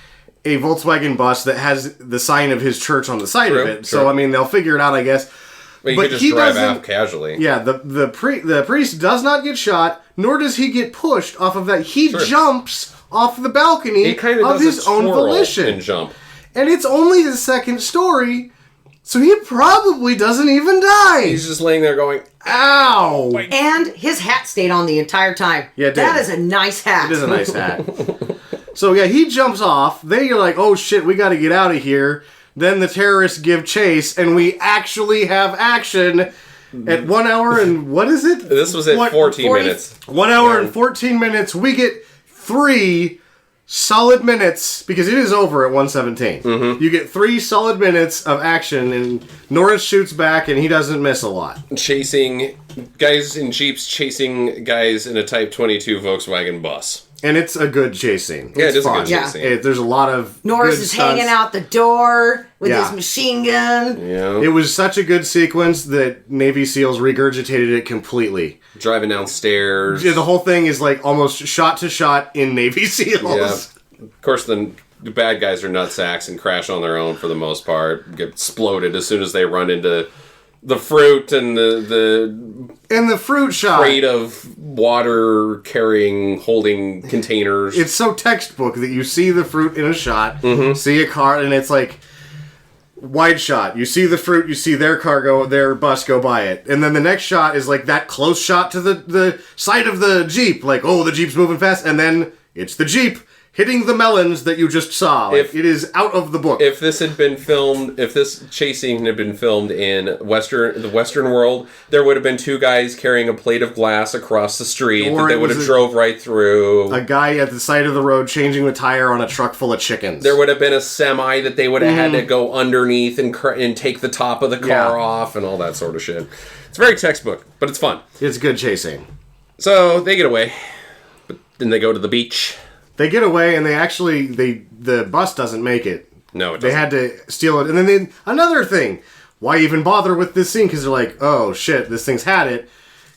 a Volkswagen bus that has the sign of his church on the side of it. So, I mean, they'll figure it out, I guess. But you could just drive off casually. Yeah, the priest does not get shot, nor does he get pushed off of that. He jumps off the balcony of his own volition. And jump. And it's only the second story, so he probably doesn't even die. He's just laying there going, ow! And his hat stayed on the entire time. Yeah, it did. That is a nice hat. It is a nice hat. So yeah, he jumps off. Then you're like, oh shit, we gotta get out of here. Then the terrorists give chase, and we actually have action at 1 hour and... What is it? This was at 14 minutes. 1 hour and 14 minutes. We get 3 solid minutes, because it is over at 1:17. You get 3 solid minutes of action, and Norris shoots back, and he doesn't miss a lot. Chasing guys in Jeeps, chasing guys in a Type 22 Volkswagen bus. And it's a good chase scene. Yeah, it is fun. a good chase scene. There's a lot of Norris good is stunts. hanging out the door with his machine gun. Yeah. It was such a good sequence that Navy SEALs regurgitated it completely. Driving downstairs. Yeah, the whole thing is like almost shot to shot in Navy SEALs. Yeah. Of course, the bad guys are nutsacks and crash on their own for the most part. Get exploded as soon as they run into the fruit and the fruit shot. Crate of water holding containers. It's so textbook that you see the fruit in a shot, see a car, and it's like wide shot. You see the fruit, you see their bus go by it. And then the next shot is like that close shot to the side of the Jeep. Like, oh, the Jeep's moving fast. And then it's the Jeep hitting the melons that you just saw. Like, it is out of the book. If this chase scene had been filmed in the Western world, there would have been 2 guys carrying a plate of glass across the street that they would have drove right through. A guy at the side of the road changing the tire on a truck full of chickens. There would have been a semi that they would have had to go underneath and take the top of the car off and all that sort of shit. It's very textbook, but it's fun. It's good chasing. So they get away, but then they go to the beach. They get away, and the bus doesn't make it. No, it doesn't. They had to steal it. And then another thing, why even bother with this scene? Because they're like, oh shit, this thing's had it.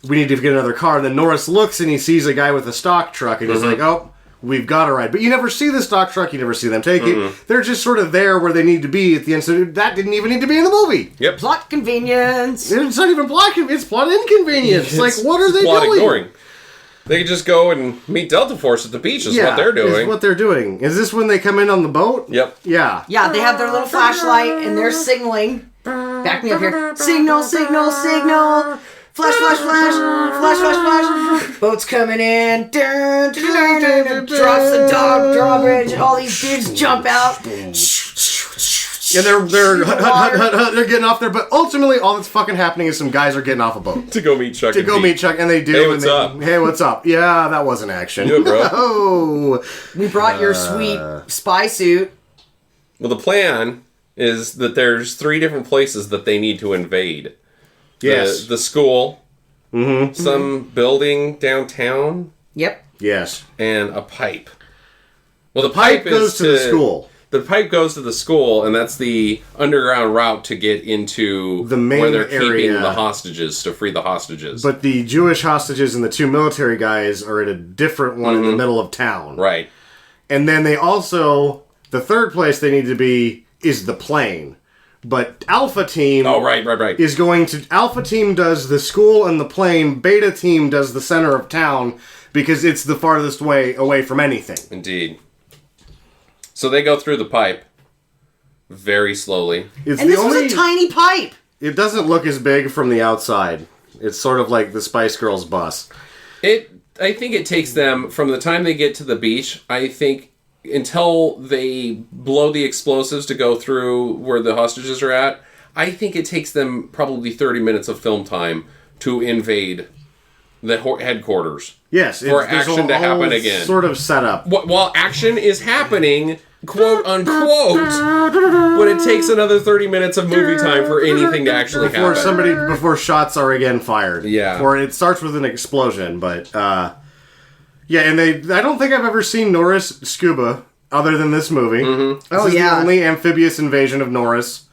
We need to get another car. And then Norris looks, and he sees a guy with a stock truck, and he's like, oh, we've got a ride. But you never see the stock truck, you never see them take it. They're just sort of there where they need to be at the end. So that didn't even need to be in the movie. Yep. Plot convenience. It's not even plot, it's plot inconvenience. Like, what are they plot doing? Ignoring. They could just go and meet Delta Force at the beach is what they're doing. Is what they're doing. Is this when they come in on the boat? Yep. Yeah. Yeah, they have their little flashlight and they're signaling. Back me up here. Signal, signal, signal. Flash, flash, flash. Flash, flash, flash. Boat's coming in. Dun, dun, dun, dun, dun, drops the drawbridge. All these dudes jump out. And they're getting off there, but ultimately all that's fucking happening is some guys are getting off a boat. To go meet Chuck. Meet Chuck, and they do. Hey, what's up? Hey, what's up? Yeah, that wasn't action. Yeah, bro. No. We brought your sweet spy suit. Well, the plan is that there's 3 different places that they need to invade. Yes. The school, some building downtown, Yep. Yes. and a pipe. Well, the pipe goes to the school. The pipe goes to the school, and that's the underground route to get into The main where they're area. keeping the hostages, to free the hostages. But the Jewish hostages and the 2 military guys are at a different one in the middle of town. Right. And then they also, the third place they need to be is the plane. But Alpha Team right. is going to... Alpha Team does the school and the plane. Beta Team does the center of town because it's the farthest way away from anything. Indeed. So they go through the pipe very slowly. It's And this was a tiny pipe. It doesn't look as big from the outside. It's sort of like the Spice Girls bus. I think it takes them, from the time they get to the beach, I think, until they blow the explosives to go through where the hostages are at, I think it takes them probably 30 minutes of film time to invade the headquarters. Yes. For action to happen again. Sort of setup. While action is happening, quote unquote, when it takes another 30 minutes of movie time for anything to actually happen. Before shots are again fired. Yeah. Or it starts with an explosion, but yeah, and I don't think I've ever seen Norris scuba other than this movie. Mm-hmm. This is the only amphibious invasion of Norris.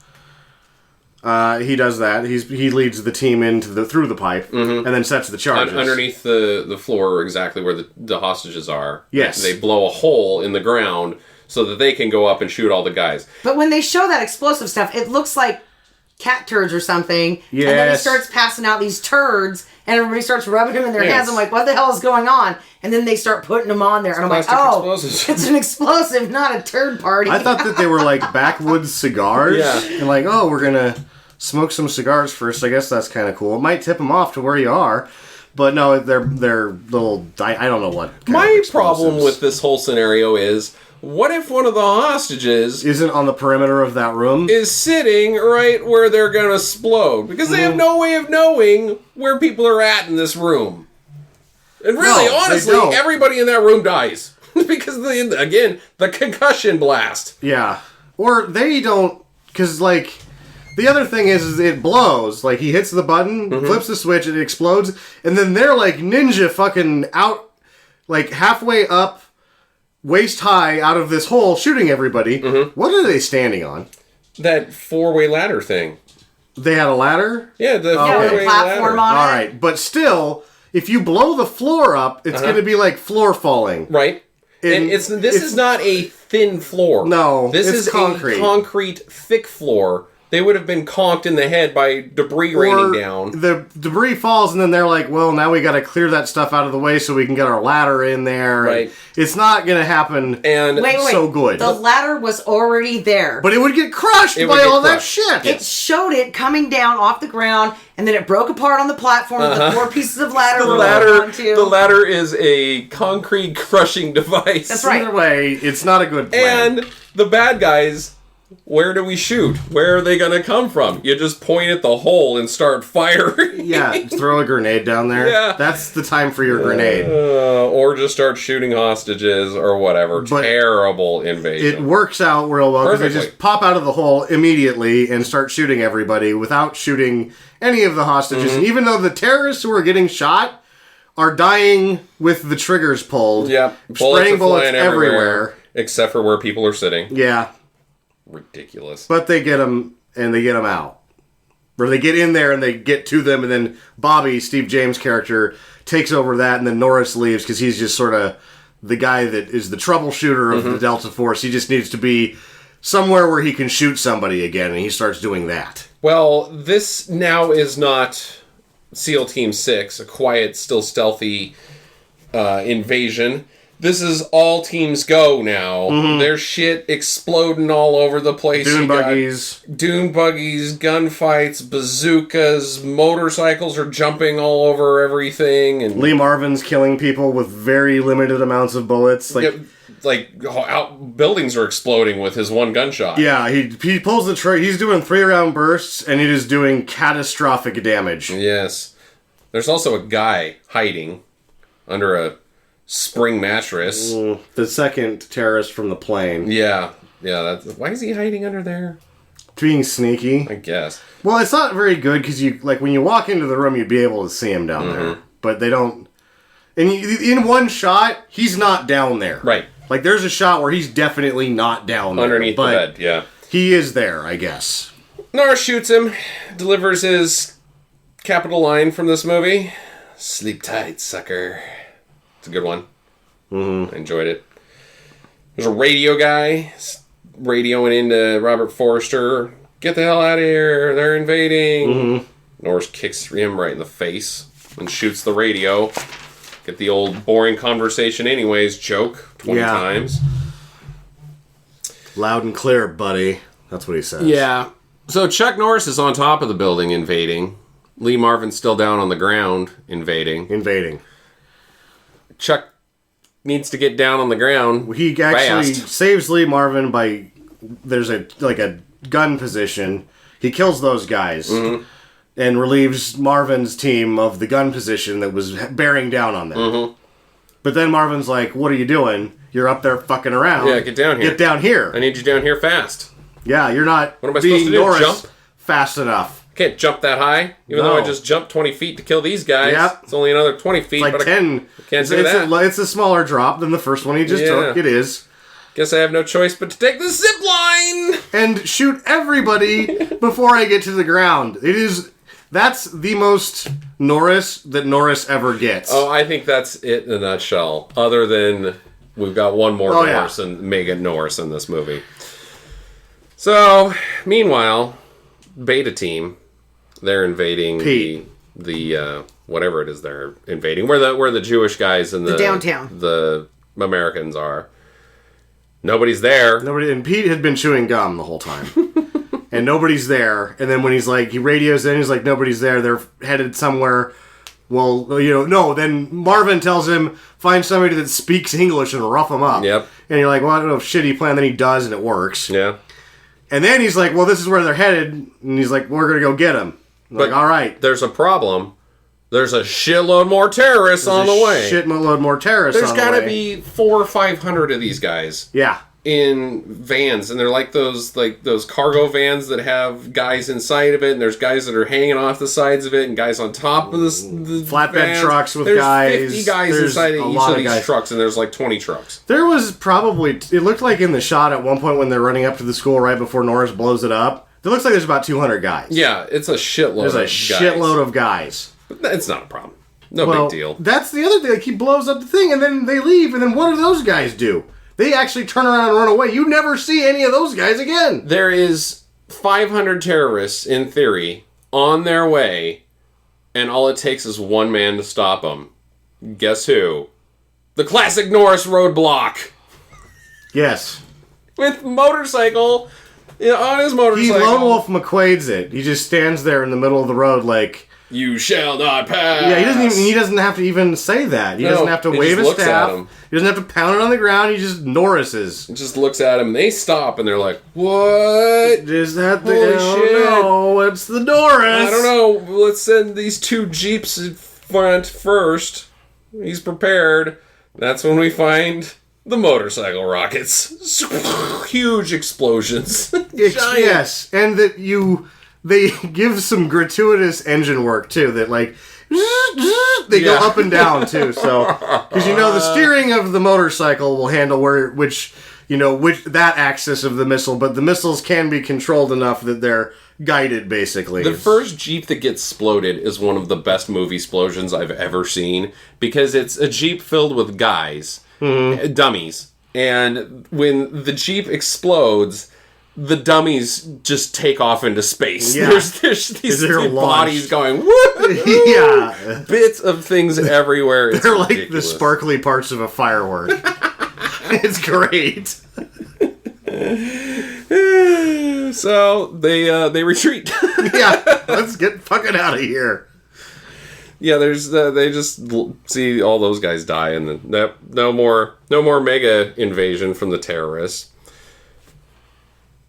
He does that. He leads the team through the pipe and then sets the charges. Underneath the floor, exactly where the hostages are. Yes. They blow a hole in the ground so that they can go up and shoot all the guys. But when they show that explosive stuff, it looks like cat turds or something. Yes. And then he starts passing out these turds, and everybody starts rubbing them in their hands. I'm like, what the hell is going on? And then they start putting them on there, and I'm like, oh, it's an explosive, not a turd party. I thought that they were like backwoods cigars. Yeah. And like, oh, we're gonna smoke some cigars first. I guess that's kind of cool. It might tip them off to where you are. But no, they're little... I don't know what kind My of problem explosives. with this whole scenario is, what if one of the hostages Isn't on the perimeter of that room. is sitting right where they're going to explode? Because they have no way of knowing where people are at in this room. And really, No, they honestly, don't. everybody in that room dies. Because, the concussion blast. Yeah. Or they don't... Because, like... The other thing is it blows. Like, he hits the button, flips the switch, and it explodes. And then they're, like, ninja fucking out... Like, halfway up, waist high, out of this hole, shooting everybody. What are they standing on? That four-way ladder thing. They had a ladder? Yeah, the with a four-way platform ladder. on it. Alright, but still, if you blow the floor up, it's going to be like floor falling. Right. And this is not a thin floor. No, this it's is concrete. a concrete thick floor. They would have been conked in the head by debris raining down. The debris falls, and then they're like, well, now we got to clear that stuff out of the way so we can get our ladder in there. Right. It's not going to happen And Wait. so good. The ladder was already there. But it would get crushed It by would get all that crushed. shit. It showed it coming down off the ground, and then it broke apart on the platform. The 4 pieces of ladder were onto. the ladder is a concrete crushing device. That's right. Either way, it's not a good plan. And the bad guys, where do we shoot? Where are they going to come from? You just point at the hole and start firing. Yeah, throw a grenade down there. Yeah. That's the time for your grenade. Or just start shooting hostages or whatever. But terrible invasion. It works out real well because they Perfectly. just pop out of the hole immediately and start shooting everybody without shooting any of the hostages. And even though the terrorists who are getting shot are dying with the triggers pulled, Yep. spraying are bullets flying everywhere. Except for where people are sitting. Yeah, Ridiculous. but they get them and they get them out. Or they get in there and they get to them, and then Bobby, Steve James' character, takes over that, and then Norris leaves because he's just sort of the guy that is the troubleshooter of the Delta Force. He just needs to be somewhere where he can shoot somebody again, and he starts doing that. Well, this now is not SEAL Team 6, a quiet, still stealthy invasion. This is all teams go now. There's shit exploding all over the place. Dune You got buggies. Dune buggies, gunfights, bazookas, motorcycles are jumping all over everything. And Lee Marvin's killing people with very limited amounts of bullets. buildings are exploding with his one gunshot. Yeah, he pulls the trigger. He's doing 3-round bursts, and it is doing catastrophic damage. Yes. There's also a guy hiding under a spring mattress. The second terrorist from the plane. Yeah. Why is he hiding under there? Being sneaky. I guess. Well, it's not very good because when you walk into the room, you'd be able to see him down there, but they don't. And in one shot, he's not down there. Right. Like there's a shot where he's definitely not down there Underneath the but bed, yeah. he is there, I guess. Norris shoots him, delivers his capital line from this movie. Sleep tight, sucker. It's a good one. I enjoyed it. There's a radio guy radioing into Robert Forster. Get the hell out of here. They're invading. Norris kicks him right in the face and shoots the radio. Get the old boring conversation anyways joke 20 Yeah. times. Loud and clear, buddy. That's what he says. Yeah. So Chuck Norris is on top of the building invading. Lee Marvin's still down on the ground invading. Invading. Chuck needs to get down on the ground. He actually fast. saves Lee Marvin by there's a gun position. He kills those guys and relieves Marvin's team of the gun position that was bearing down on them. But then Marvin's like, what are you doing? You're up there fucking around. Yeah, get down here. Get down here. I need you down here fast. Yeah, you're not What am I being supposed to do, Norris jump? fast enough. Can't jump that high, even No. though I just jumped 20 feet to kill these guys. Yep. It's only another 20 feet. Like but 10. can't do that. It's a smaller drop than the first one he just Yeah. took. It is. Guess I have no choice but to take the zip line. And shoot everybody before I get to the ground. That's the most Norris that Norris ever gets. Oh, I think that's it in a nutshell. Other than we've got one more Norris and Megan Norris in this movie. So, meanwhile, Beta Team, they're invading the whatever it is they're invading, where the Jewish guys and the downtown, the Americans are. Nobody's there. And Pete had been chewing gum the whole time. And nobody's there. And then when he radios in, he's like, nobody's there. They're headed somewhere. Well, no. Then Marvin tells him, find somebody that speaks English and rough them up. Yep. And you're like, well, I don't know if shitty plan. Then he does, and it works. Yeah. And then he's like, well, this is where they're headed. And he's like, we're going to go get them. Like, all right. There's a problem. There's a shitload more terrorists on the way. Shitload more terrorists There's on the way. got to be 400 or 500 of these guys. Yeah. In vans, and they're like those cargo vans that have guys inside of it, and there's guys that are hanging off the sides of it, and guys on top of the flatbed vans. trucks with there's guys. 50 guys There's inside a of each lot of of these guys. trucks, and there's like 20 trucks. There was probably, it looked like in the shot at one point when they're running up to the school right before Norris blows it up, it looks like there's about 200 guys. Yeah, it's a shitload. There's a shitload of guys. But it's not a problem. No big deal. That's the other thing. Like, he blows up the thing, and then they leave, and then what do those guys do? They actually turn around and run away. You never see any of those guys again. There is 500 terrorists, in theory, on their way, and all it takes is one man to stop them. Guess who? The classic Norris roadblock. Yes. With motorcycle, on his motorcycle. He Lone Wolf McQuaid's it. He just stands there in the middle of the road like... You shall not pass. Yeah, he doesn't have to even say that. He doesn't have to wave his staff. He doesn't have to pound it on the ground. He just Norrises. He just looks at him, and they stop, and they're like, what? Is that the... Holy shit. No, it's the Norris. I don't know. Let's send these 2 Jeeps in front first. He's prepared. That's when we find the motorcycle rockets. Huge explosions. Yes, and that they give some gratuitous engine work too. That like they go up and down too. So because the steering of the motorcycle will handle which that axis of the missile, but the missiles can be controlled enough that they're guided basically. The first Jeep that gets exploded is one of the best movie explosions I've ever seen because it's a Jeep filled with guys, dummies, and when the Jeep explodes, the dummies just take off into space. Yeah. There's these bodies going, woo! Yeah. Bits of things everywhere. It's They're like ridiculous. the sparkly parts of a firework. It's great. So they retreat. Yeah, let's get fucking out of here. Yeah, there's they just see all those guys die, and then no more mega invasion from the terrorists.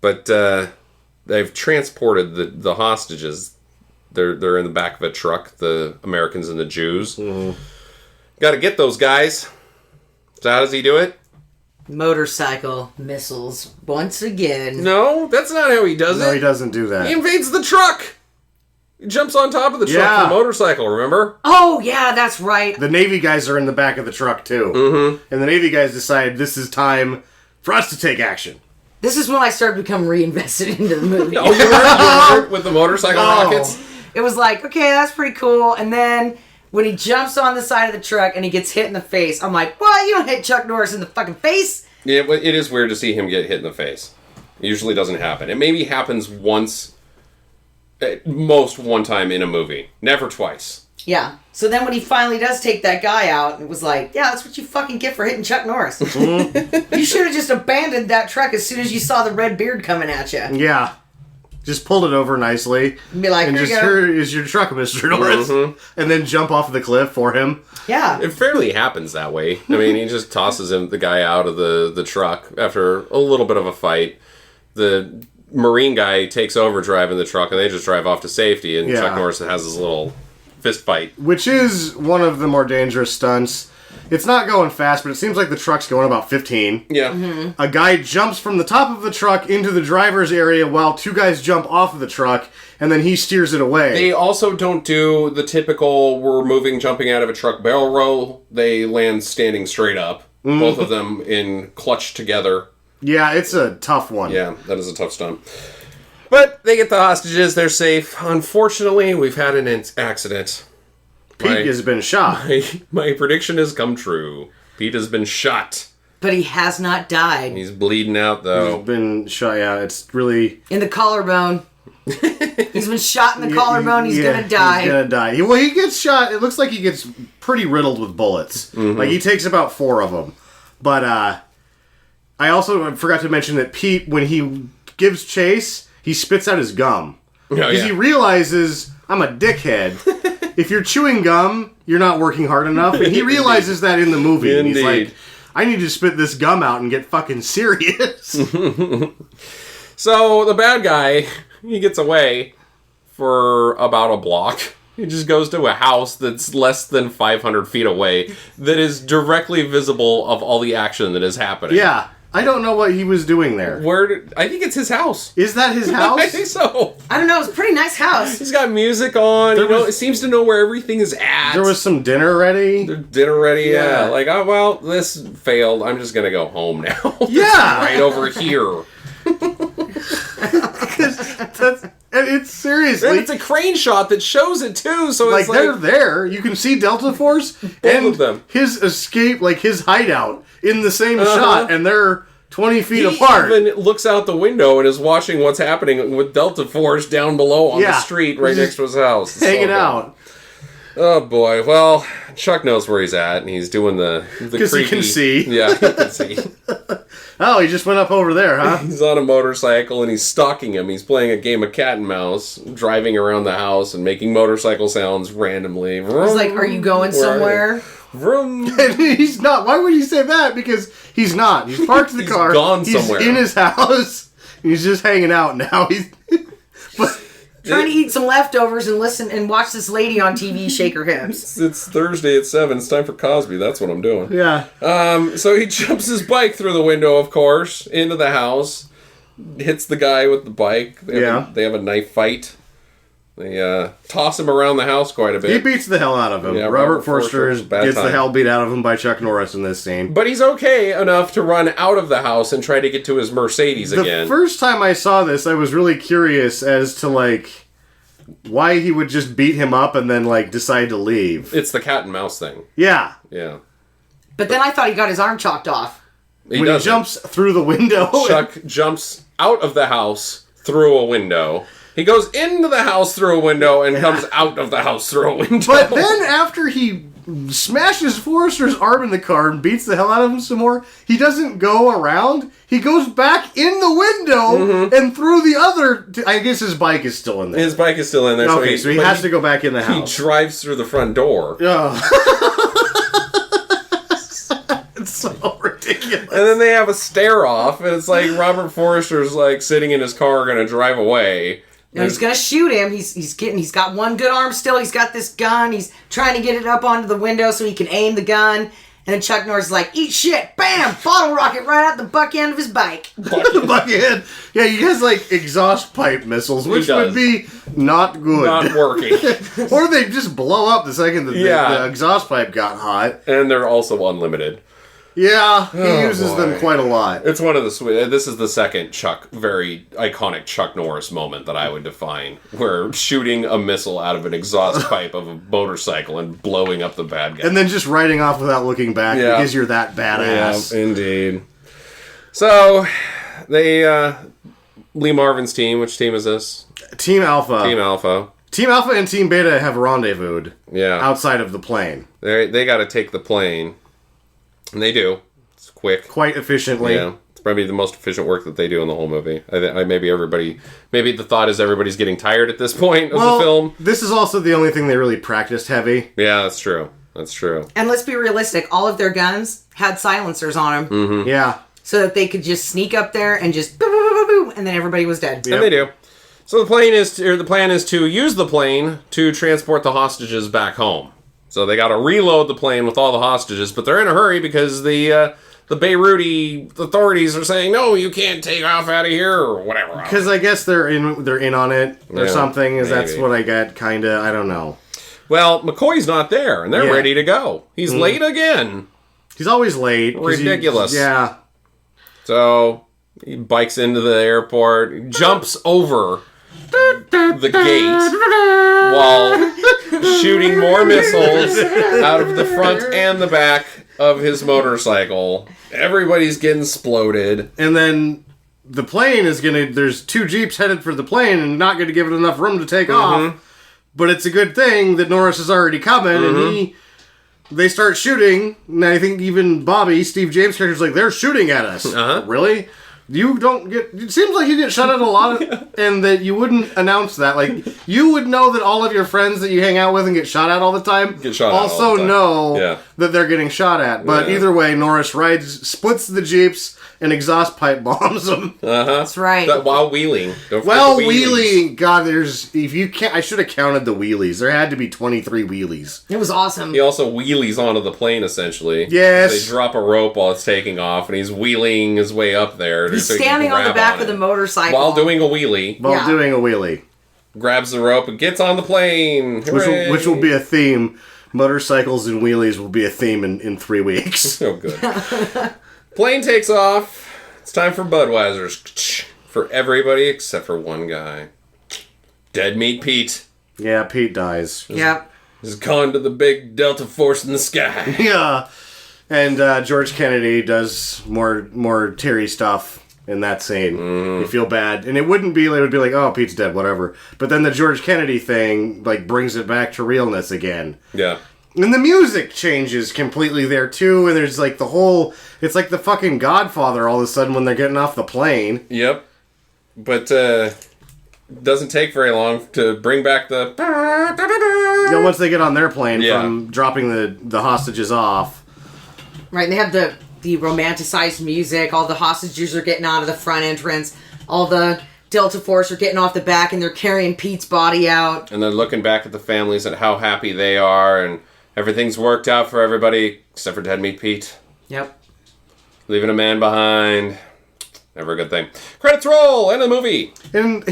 But they've transported the hostages. They're in the back of a truck, the Americans and the Jews. Mm-hmm. Got to get those guys. So how does he do it? Motorcycle missiles once again. No, that's not how he does it. No, he doesn't do that. He invades the truck. He jumps on top of the truck Yeah. for the motorcycle, remember? Oh, yeah, that's right. The Navy guys are in the back of the truck, too. Mm-hmm. And the Navy guys decide this is time for us to take action. This is when I started to become reinvested into the movie. Oh, you were with the motorcycle rockets? It was like, okay, that's pretty cool. And then when he jumps on the side of the truck and he gets hit in the face, I'm like, what? You don't hit Chuck Norris in the fucking face? Yeah, it is weird to see him get hit in the face. It usually doesn't happen. It maybe happens once, at most one time in a movie. Never twice. Yeah. So then when he finally does take that guy out, it was like, yeah, that's what you fucking get for hitting Chuck Norris. You should have just abandoned that truck as soon as you saw the red beard coming at you. Yeah. Just pulled it over nicely. And be like, and here just, you go. here is your truck, Mr. Norris. Mm-hmm. And then jump off the cliff for him. Yeah. It fairly happens that way. I mean, he just tosses the guy out of the truck after a little bit of a fight. The Marine guy takes over driving the truck, and they just drive off to safety, and Yeah. Chuck Norris has his little fist fight. Which is one of the more dangerous stunts. It's not going fast, but it seems like the truck's going about 15. Yeah. A guy jumps from the top of the truck into the driver's area while two guys jump off of the truck, and then he steers it away. They also don't do the typical we're moving, jumping out of a truck barrel roll. They land standing straight up. Both of them in clutch together. Yeah, it's a tough one. Yeah, that is a tough stunt. But they get the hostages. They're safe. Unfortunately, we've had an accident. Pete has been shot. My prediction has come true. Pete has been shot. But he has not died. He's bleeding out, though. He's been shot, yeah, it's really... In the collarbone. He's been shot in the collarbone. He's gonna die. He's gonna die. Well, he gets shot. It looks like he gets pretty riddled with bullets. Like, he takes about 4 of them. But, I also forgot to mention that Pete, when he gives chase, he spits out his gum. Because he realizes, I'm a dickhead. If you're chewing gum, you're not working hard enough. And he realizes that in the movie. And he's like, I need to spit this gum out and get fucking serious. So, the bad guy, he gets away for about a block. He just goes to a house that's less than 500 feet away that is directly visible of all the action that is happening. Yeah. I don't know what he was doing there. I think it's his house. Is that his house? I think so. I don't know. It's a pretty nice house. He's got music on. It seems to know where everything is at. There was some dinner ready. Dinner ready, yeah. Like, oh, well, this failed. I'm just going to go home now. Yeah. Right over here. And it's seriously... And it's a crane shot that shows it, too, so like, it's like... they're there. You can see Delta Force and of them. His escape, like his hideout, in the same shot, and they're 20 feet apart. He even looks out the window and is watching what's happening with Delta Force down below on the street right next to his house. It's hanging out. Oh, boy. Well, Chuck knows where he's at, and he's doing the Because he can see. Yeah, he can see. Oh, he just went up over there, huh? He's on a motorcycle, and he's stalking him. He's playing a game of cat and mouse, driving around the house and making motorcycle sounds randomly. He's like, are you going somewhere? Vroom. And he's not. Why would he say that? Because he's not. He's parked the car. Gone somewhere. He's in his house. He's just hanging out now. Trying to eat some leftovers and listen and watch this lady on TV shake her hips. It's Thursday at 7. It's time for Cosby. That's what I'm doing. Yeah. So he jumps his bike through the window, of course, into the house. Hits the guy with the bike. They have a knife fight. They toss him around the house quite a bit. He beats the hell out of him. Yeah, Robert Forster gets gets the hell beat out of him by Chuck Norris in this scene. But he's okay enough to run out of the house and try to get to his Mercedes again. The first time I saw this, I was really curious as to, like, why he would just beat him up and then, like, decide to leave. It's the cat and mouse thing. Yeah. Yeah. But then I thought he got his arm chopped off. When he jumps through the window. Chuck jumps out of the house through a window. He goes into the house through a window and comes out of the house through a window. But then after he smashes Forrester's arm in the car and beats the hell out of him some more, he doesn't go around. He goes back in the window and through the other... I guess his bike is still in there. His bike is still in there. Okay, so he has to go back in the house. He drives through the front door. It's so ridiculous. And then they have a stare-off, and it's like Robert Forrester's like sitting in his car going to drive away. No, he's gonna shoot him. He's got one good arm still. He's got this gun. He's trying to get it up onto the window so he can aim the gun. And then Chuck Norris is like, eat shit, bam, bottle rocket right out the buck end of his bike. The buck end. Yeah, he has like exhaust pipe missiles, which would be not good. Not working. Or they just blow up the second that the exhaust pipe got hot. And they're also unlimited. Yeah, he uses them quite a lot. It's one of the sweet. This is the second very iconic Chuck Norris moment that I would define, where shooting a missile out of an exhaust pipe of a motorcycle and blowing up the bad guy, and then just riding off without looking back because you're that badass. Yeah, indeed. So they Lee Marvin's team. Which team is this? Team Alpha. Team Alpha. Team Alpha and Team Beta have rendezvoused. Yeah. Outside of the plane. They got to take the plane. And they do. It's quick. Quite efficiently. Yeah. It's probably the most efficient work that they do in the whole movie. Maybe the thought is everybody's getting tired at this point of the film. This is also the only thing they really practiced heavy. Yeah, that's true. That's true. And let's be realistic. All of their guns had silencers on them. Mm-hmm. Yeah. So that they could just sneak up there and just boop, boop, boop, boop, and then everybody was dead. Yep. And they do. So the plan is to use the plane to transport the hostages back home. So they got to reload the plane with all the hostages, but they're in a hurry because the Beiruti authorities are saying, no, you can't take off out of here, or whatever. Because I guess they're in on it or something. That's maybe. what I got, kind of. I don't know. Well, McCoy's not there, and they're ready to go. He's late again. He's always late. Ridiculous. Yeah. So he bikes into the airport, jumps over the gate while shooting more missiles out of the front and the back of his motorcycle. Everybody's getting exploded. And then the plane is going to... There's 2 Jeeps headed for the plane and not going to give it enough room to take off. But it's a good thing that Norris is already coming, and they start shooting, and I think even Bobby, Steve James' character's like, they're shooting at us. Really? You don't get... It seems like you get shot at a lot, and that you wouldn't announce that. Like, you would know that all of your friends that you hang out with and get shot at all the time also know that they're getting shot at. But either way, Norris splits the Jeeps, and exhaust pipe bombs them. That's right. While wheeling. Wheeling. God, I should have counted the wheelies. There had to be 23 wheelies. It was awesome. He also wheelies onto the plane, essentially. Yes. They drop a rope while it's taking off, and he's wheeling his way up there. He's standing on the back of the motorcycle. While doing a wheelie. Grabs the rope and gets on the plane. Which will be a theme. Motorcycles and wheelies will be a theme in 3 weeks. Oh, good. Plane takes off. It's time for Budweiser's. For everybody except for one guy. Dead Meat Pete. Yeah, Pete dies. Yep. He's gone to the big Delta Force in the sky. Yeah. And George Kennedy does more Terry stuff in that scene. You feel bad. And it would be like, oh, Pete's dead, whatever. But then the George Kennedy thing, like, brings it back to realness again. Yeah. And the music changes completely there, too. And there's, like, it's like the fucking Godfather all of a sudden when they're getting off the plane. Yep. But, doesn't take very long to bring back the... once they get on their plane from dropping the hostages off. Right, and they have the romanticized music. All the hostages are getting out of the front entrance. All the Delta Force are getting off the back, and they're carrying Pete's body out. And they're looking back at the families and how happy they are, and everything's worked out for everybody except for Dead Meat Pete. Yep. Leaving a man behind. Never a good thing. Credits roll! End of the movie! And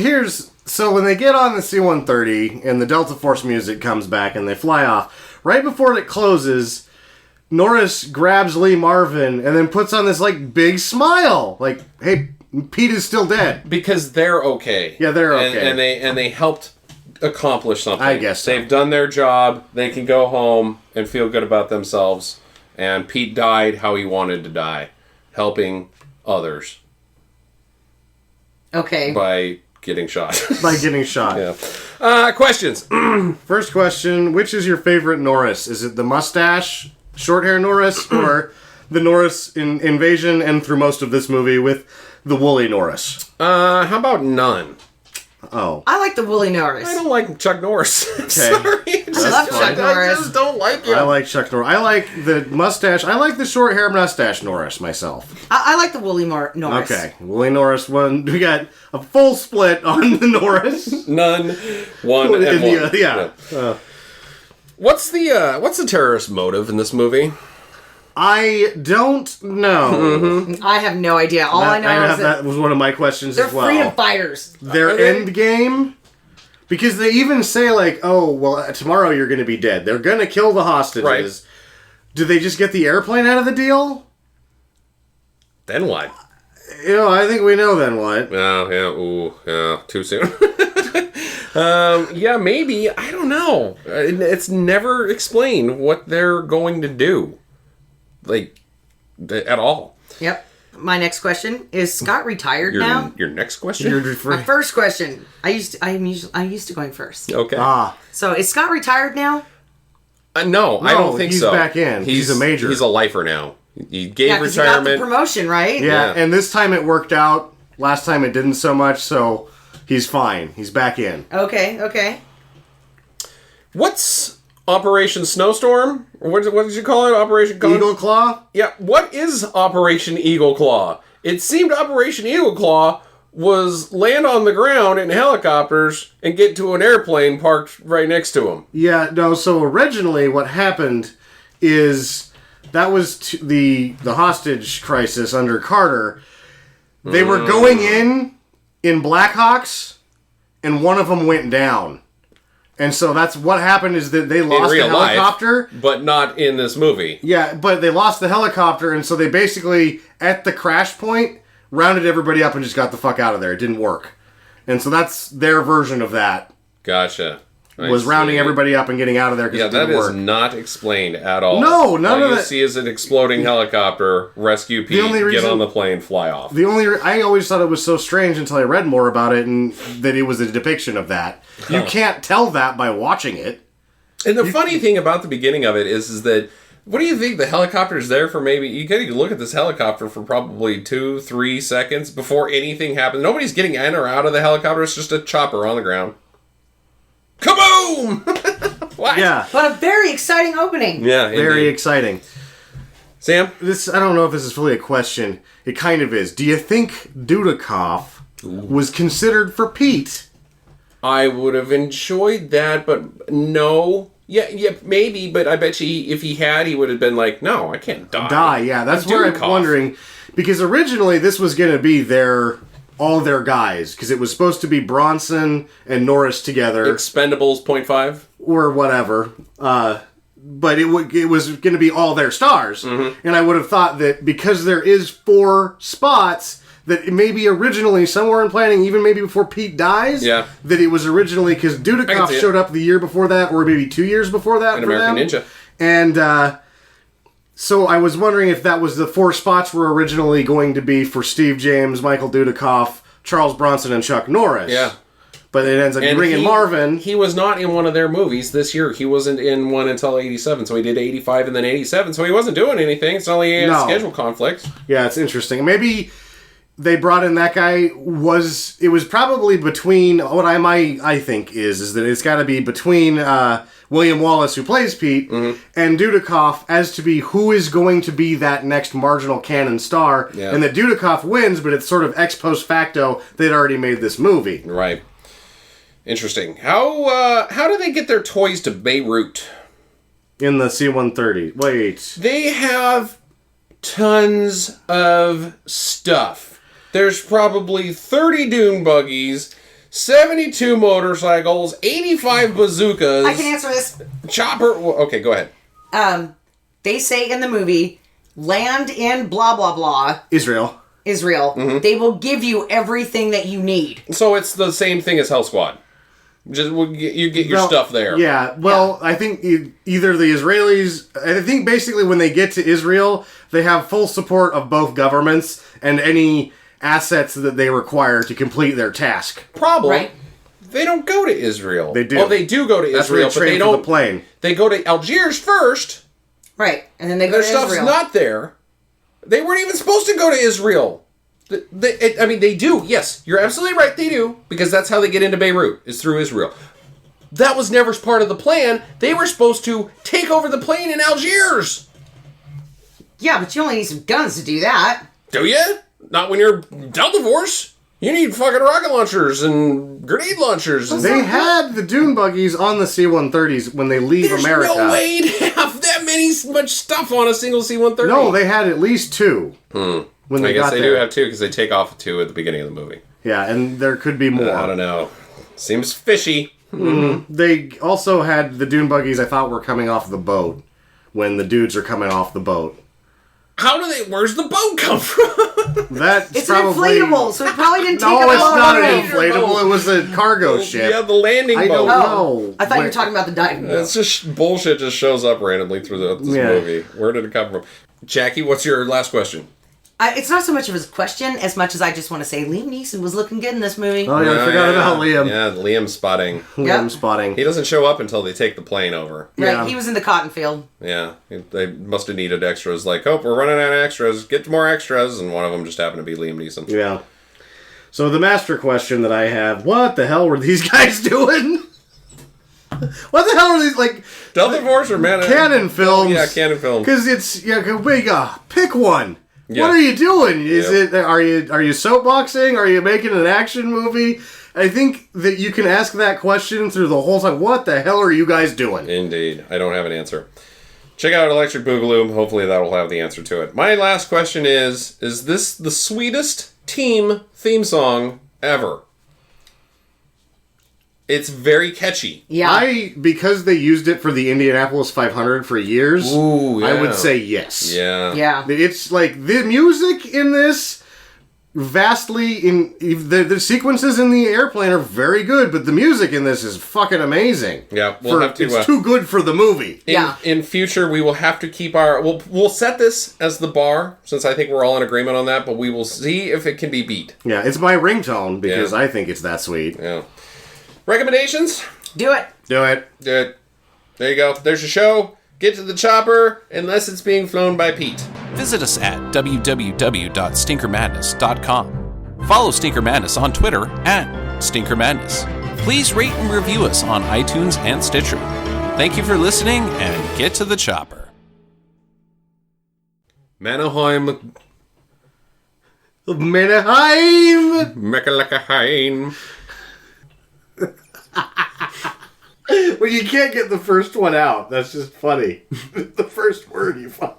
so when they get on the C-130, and the Delta Force music comes back, and they fly off, right before it closes... Norris grabs Lee Marvin and then puts on this, like, big smile. Like, hey, Pete is still dead. Because they're okay. Yeah, they're okay. And they helped accomplish something. I guess so. They've done their job. They can go home and feel good about themselves. And Pete died how he wanted to die. Helping others. Okay. By getting shot. Yeah. Questions. First question, which is your favorite Norris? Is it the mustache... short hair Norris, or the Norris in Invasion and through most of this movie with the woolly Norris? How about none? Oh. I like the woolly Norris. I don't like Chuck Norris. Okay. I love Chuck Norris. I just don't like him. I like Chuck Norris. I like the mustache. I like the short hair mustache Norris myself. I like the woolly Norris. Okay. Woolly Norris one. We got a full split on the Norris. None. One and one. Yeah. What's the terrorist motive in this movie? I don't know. I have no idea. All I know is that was one of my questions as well. They're freedom fighters. Their end game? Because they even say, like, oh, well, tomorrow you're going to be dead. They're going to kill the hostages. Right. Do they just get the airplane out of the deal? Then what? I think we know then what. Too soon. Yeah, maybe. I don't know. It's never explained what they're going to do. Like, at all. Yep. My next question, is Scott retired now? Your next question? My first question. I'm used to going first. Okay. So, is Scott retired now? No, I don't think he's so. He's back in. He's a major. He's a lifer now. He gave retirement. He got the promotion, right? Yeah, and this time it worked out. Last time it didn't so much, so he's fine. He's back in. Okay. What's Operation Snowstorm? Or what did you call it? Operation Eagle Claw? Yeah, what is Operation Eagle Claw? It seemed Operation Eagle Claw was land on the ground in helicopters and get to an airplane parked right next to them. Yeah, no, so originally what happened is that was the hostage crisis under Carter. They were going in Blackhawks, and one of them went down. And so that's what happened is that they lost the helicopter. Life, but not in this movie. Yeah, but they lost the helicopter, and so they basically, at the crash point, rounded everybody up and just got the fuck out of there. It didn't work. And so that's their version of that. Gotcha. Was rounding everybody up and getting out of there because it didn't work. That is not explained at all. No, none of that. All you see is an exploding helicopter, rescue Pete, get on the plane, fly off. I always thought it was so strange until I read more about it and that it was a depiction of that. You can't tell that by watching it. And the funny thing about the beginning of it is that, what do you think? The helicopter's there for maybe, you gotta look at this helicopter for probably 2-3 seconds before anything happens. Nobody's getting in or out of the helicopter, it's just a chopper on the ground. Kaboom! What? Yeah. But a very exciting opening. Yeah, Very exciting. Sam? I don't know if this is really a question. It kind of is. Do you think Dudikoff was considered for Pete? I would have enjoyed that, but no. Yeah, maybe, but I bet you if he had, he would have been like, no, I can't die. Yeah. That's I'm where I'm Dudikoff. wondering. Because originally this was going to be all their guys. Because it was supposed to be Bronson and Norris together. Expendables 0.5? Or whatever. But it was going to be all their stars. Mm-hmm. And I would have thought that because there is 4 spots, that maybe originally, somewhere in planning, even maybe before Pete dies, that it was originally, because Dudikoff showed up the year before that, or maybe 2 years before that in American Ninja. And so I was wondering if that was the 4 spots were originally going to be for Steve James, Michael Dudikoff, Charles Bronson, and Chuck Norris. Yeah. But it ends up bringing Marvin. He was not in one of their movies this year. He wasn't in one until 87. So he did 85 and then 87. So he wasn't doing anything. It's not like he had a schedule conflict. Yeah, it's interesting. Maybe they brought in that guy. It was probably between, what I think is that it's got to be between William Wallace, who plays Pete, and Dudikoff as to be who is going to be that next marginal canon star. Yeah. And that Dudikoff wins, but it's sort of ex post facto they'd already made this movie. Right. Interesting. How do they get their toys to Beirut? In the C-130. Wait. They have tons of stuff. There's probably 30 dune buggies, 72 motorcycles, 85 bazookas. I can answer this. Chopper. Okay, go ahead. They say in the movie, land in blah, blah, blah. Israel. Mm-hmm. They will give you everything that you need. So it's the same thing as Hell Squad. Just you get your stuff there. Yeah, well, I think either the Israelis... I think basically when they get to Israel, they have full support of both governments and any assets that they require to complete their task. Problem, right? They don't go to Israel. They do. Well, they do go to That's Israel, where they but they train don't... for the plane. They go to Algiers first. Right, and then they go Their to stuff's Israel. not there. They weren't even supposed to go to Israel. They do. Yes, you're absolutely right. They do, because that's how they get into Beirut, is through Israel. That was never part of the plan. They were supposed to take over the plane in Algiers. Yeah, but you only need some guns to do that. Do you? Not when you're Delta Force. You need fucking rocket launchers and grenade launchers. They had the dune buggies on the C-130s when they leave America. There's no way to have that much stuff on a single C-130. No, they had at least 2 when they I guess got they there. do have 2 because they take off 2 at the beginning of the movie. Yeah, and there could be more. I don't know. Seems fishy. They also had the dune buggies I thought were coming off the boat when the dudes are coming off the boat. Where's the boat come from? That's It's probably... an inflatable, so it probably didn't take No, up it's all not the an room. inflatable. It was a cargo ship. Yeah, the landing I boat. don't know. I thought you were talking about the diving boat. It's just bullshit just shows up randomly through this movie. Where did it come from? Jackie, what's your last question? It's not so much of a question as much as I just want to say Liam Neeson was looking good in this movie. Oh, yeah, I forgot about Liam. Yeah, Liam spotting. Liam spotting. He doesn't show up until they take the plane over. Right, Yeah. he was in the cotton field. Yeah, they must have needed extras. Like, oh, we're running out of extras. Get more extras. And one of them just happened to be Liam Neeson. Yeah. So the master question that I have, what the hell were these guys doing? What the hell are these, like... Delta Force or Man? Canon films. Yeah, Canon films. Because it's, pick one. What are you doing? Is Yep. it are you soapboxing? Are you making an action movie? I think that you can ask that question through the whole time. What the hell are you guys doing? Indeed. I don't have an answer. Check out Electric Boogaloo. Hopefully that'll have the answer to it. My last question is this the sweetest team theme song ever? It's very catchy. Yeah. Because they used it for the Indianapolis 500 for years, Ooh, yeah. I would say yes. Yeah. Yeah. It's like the music in this vastly the sequences in the airplane are very good, but the music in this is fucking amazing. Yeah, we'll have to, it's too good for the movie. In future, we will have to keep we'll set this as the bar, since I think we're all in agreement on that, but we will see if it can be beat. Yeah, it's my ringtone because Yeah. I think it's that sweet. Yeah. Recommendations? Do it. Do it. Do it. There you go. There's your show. Get to the chopper, unless it's being flown by Pete. Visit us at www.stinkermadness.com. Follow Stinker Madness on Twitter at Stinker Madness. Please rate and review us on iTunes and Stitcher. Thank you for listening, and get to the chopper. Manaheim. Mekalakahain. Well, you can't get the first one out. That's just funny. The first word you find.